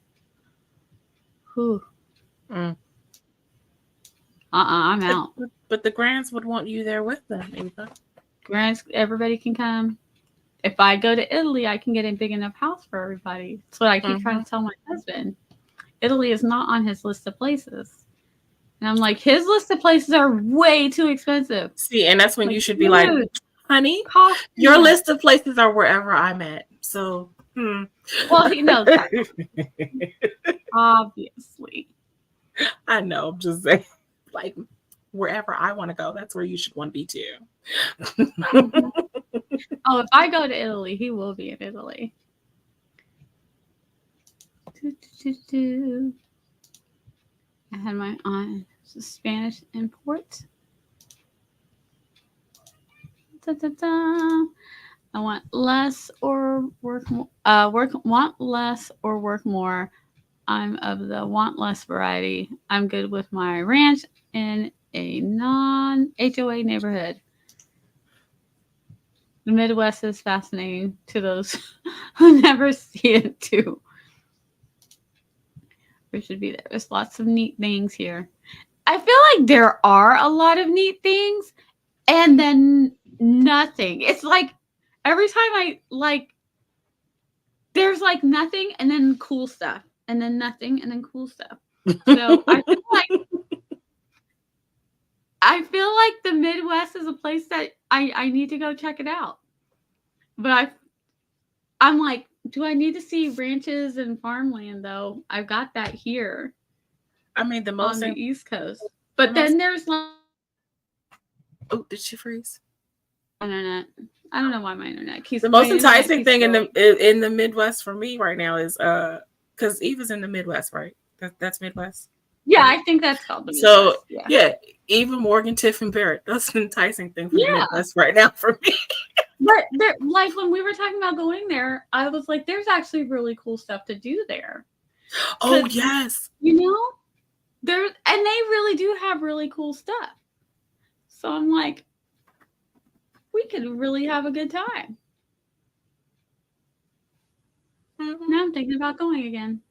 Whew. I'm out. But the grands would want you there with them, Eva. Grands, everybody can come. If I go to Italy, I can get a big enough house for everybody. That's what I keep trying to tell my husband. Italy is not on his list of places. And I'm like, his list of places are way too expensive. See, and that's when you should be like, honey, your list of places are wherever I'm at. So, Well, he knows that. Obviously. I know. I'm just saying, like, wherever I want to go, that's where you should want to be too. Oh, if I go to Italy, he will be in Italy. I had my aunt Spanish import. I want less or work more. Want less or work more. I'm of the want less variety. I'm good with my ranch in a non-HOA neighborhood. The Midwest is fascinating to those who never see it too. We should be there. There's lots of neat things here. I feel like there are a lot of neat things and then nothing. It's like every time I like, there's like nothing and then cool stuff and then nothing and then cool stuff. So I feel like the Midwest is a place that I need to go check it out. But I'm like, do I need to see ranches and farmland though? I've got that here. I mean, the most on the East Coast. But then there's like, oh, did she freeze? Internet. I don't know why my internet keeps. The most enticing thing in the Midwest for me right now is because Eva's in the Midwest, right? That's Midwest. Yeah, I think that's called the Midwest. So yeah, Eva, Morgan, Tiff, and Barrett. That's an enticing thing for the Midwest right now for me. But like when we were talking about going there, I was like, there's actually really cool stuff to do there. Oh yes. You know? They really do have really cool stuff. So I'm like, we could really have a good time. Now I'm thinking about going again.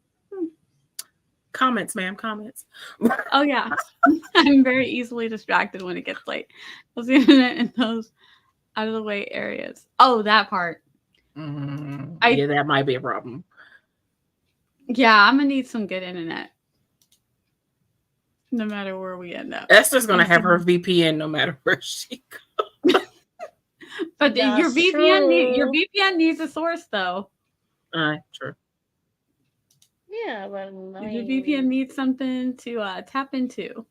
Comments, ma'am, comments. Oh yeah. I'm very easily distracted when it gets late. I'll see internet in those out of the way areas. Oh, that part. Yeah, that might be a problem. Yeah, I'm gonna need some good internet. No matter where we end up. Esther's gonna have her VPN no matter where she goes. But your VPN needs a source though. True. Yeah, but your VPN needs something to tap into.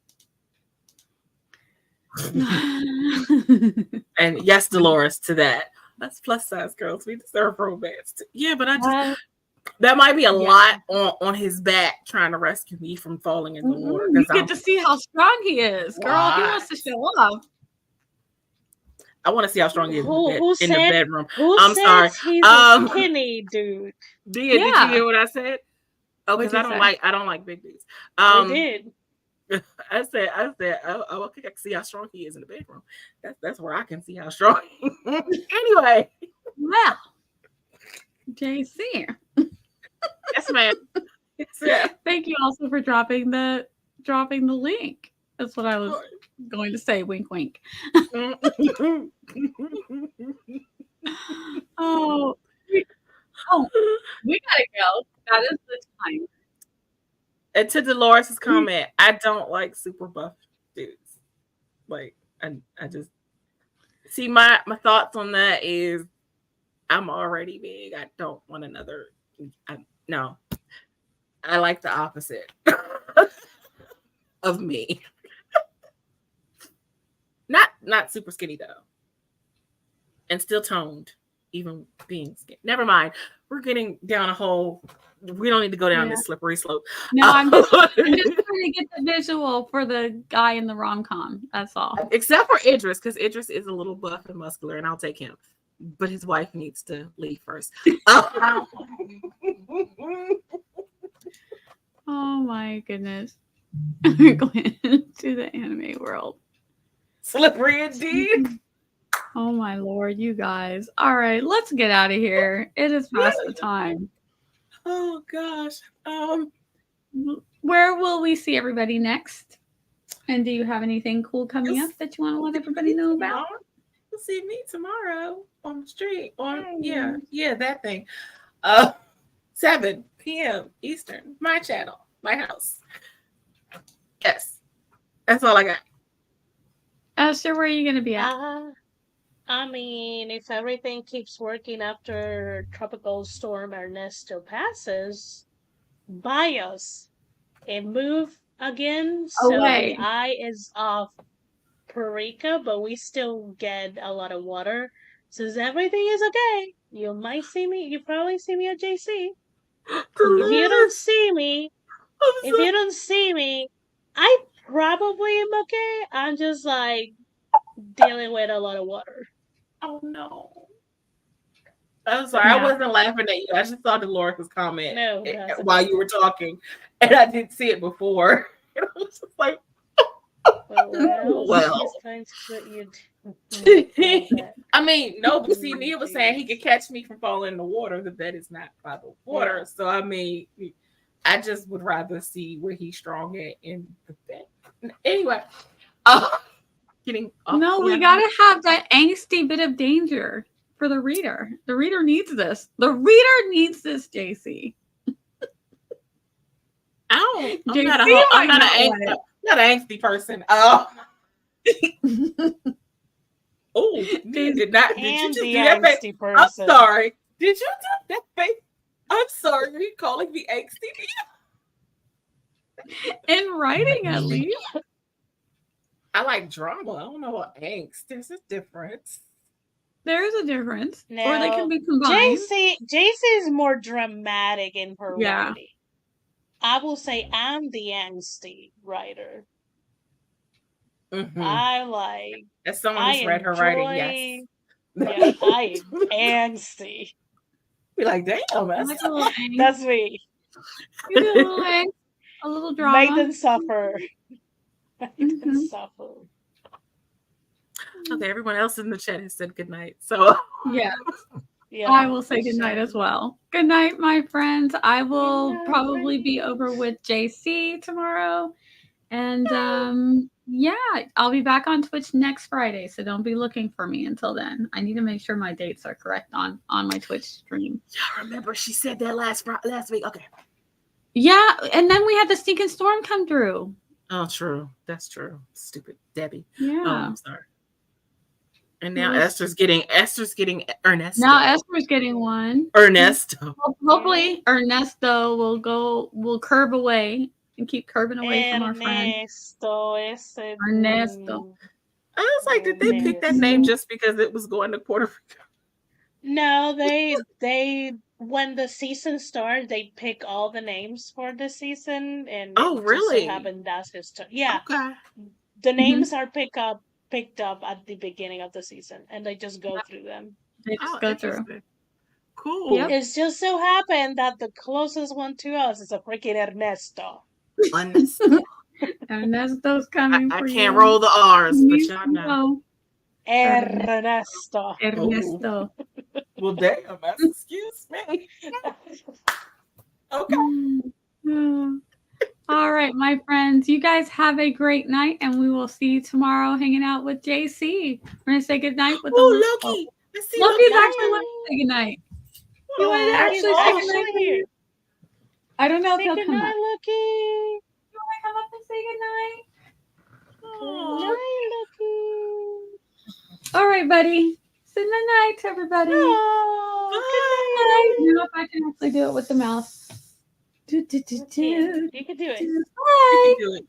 And yes, Dolores, to that. That's plus size girls. We deserve romance. Yeah, but I just that might be a lot on his back trying to rescue me from falling in the water. You get to see how strong he is, girl. He wants to show off. I want to see how strong he is in the bedroom. I'm sorry. He's skinny dude. Did you hear what I said? Oh, because I don't like big dudes. I did. I said, I can see how strong he is in the bedroom. That's where I can see how strong. Anyway, well, JC. Yes, ma'am. Yes, ma'am. Thank you also for dropping the link. That's what I was going to say. Wink, wink. Oh, we, we gotta go. That is the time. And to Dolores' comment, I don't like super buff dudes. Like, I just see my thoughts on that is I'm already big. I don't want another. No, I like the opposite of me. Not super skinny though, and still toned, even being skinny. Never mind. We're getting down a whole. We don't need to go down this slippery slope. No, I'm just trying to get the visual for the guy in the rom-com. That's all. Except for Idris, because Idris is a little buff and muscular, and I'll take him. But his wife needs to leave first. Oh my goodness. We're going into the anime world. Slippery indeed. Oh my lord, you guys. All right, let's get out of here. It is past the time. Oh gosh. Where will we see everybody next? And do you have anything cool coming up that you want to let everybody know about? You'll see me tomorrow on the street. Yeah, that thing. 7 p.m. Eastern. My channel, my house. Yes. That's all I got. Esther, where are you gonna be at? I mean, if everything keeps working after Tropical Storm Ernesto passes, buy us a move again. So Away. the eye is off Parika, but we still get a lot of water. Since everything is okay, you probably see me at JC. If you don't see me, I probably am okay. I'm just like dealing with a lot of water. Oh no. I'm sorry, I wasn't laughing at you. I just saw Dolores' comment while you were talking, and I didn't see it before. And I was just like, well. I mean, no, but see, Nia was saying he could catch me from falling in the water. The bed is not by the water. Yeah. So, I mean, I just would rather see where he's strong at in the bed. Anyway, getting off. No, we gotta have that angsty bit of danger for the reader. The reader needs this. The reader needs this, JC. I'm not an angsty person. Oh, did you just do that face? I'm sorry. Did you do that face? I'm sorry. Are you calling me angsty? In writing, at least. I like drama. I don't know what angst. There's a difference. There is a difference. No, or they can be combined. JC is more dramatic in her writing. I will say I'm the angsty writer. Mm-hmm. I like. As someone who's read her writing, yes. Yeah, I am angsty. Be like, damn, that's me. You do a little drama. Make them suffer. Suffer. Okay, everyone else in the chat has said good night. So yeah, I will say good night as well. Good night, my friends. I will probably be over with JC tomorrow, and I'll be back on Twitch next Friday. So don't be looking for me until then. I need to make sure my dates are correct on my Twitch stream. Yeah, remember she said that last week. Okay. Yeah, and then we had the stinking storm come through. Oh, true. That's true. Stupid Debbie. Yeah. Oh, I'm sorry. And now Esther's getting Ernesto. Now Esther's getting one. Ernesto. Hopefully Ernesto will curve away and keep curving away from our friend. Ernesto. I was like, did they pick that name just because it was going to Puerto Rico? No, they when the season starts, they pick all the names for the season, and really? So happened that's his turn. Yeah. Okay. The names are picked up at the beginning of the season, and they just go through them. They just go through. Cool. Yep. It's just so happened that the closest one to us is a freaking Ernesto. Ernesto's coming for you. I can't roll the R's, but y'all know. Ernesto. Ernesto. Well, damn, excuse me. Okay. Mm. All right, my friends. You guys have a great night, and we will see you tomorrow hanging out with JC. We're going to say good night with a little. Oh, Oh, Loki. Let's see Loki's Loki. actually wanting to say good night. You wanted to Oh, Loki's actually say good actually night? here. I don't know if Say he'll good come up. night, Loki. You want to come up and say good night? Good night, Loki. All right, buddy. Say good night to everybody. Oh, Bye. good You night. know if I can actually do it with the mouse. Do, do, do, You can. do, You can do it. do. you Bye. can do it.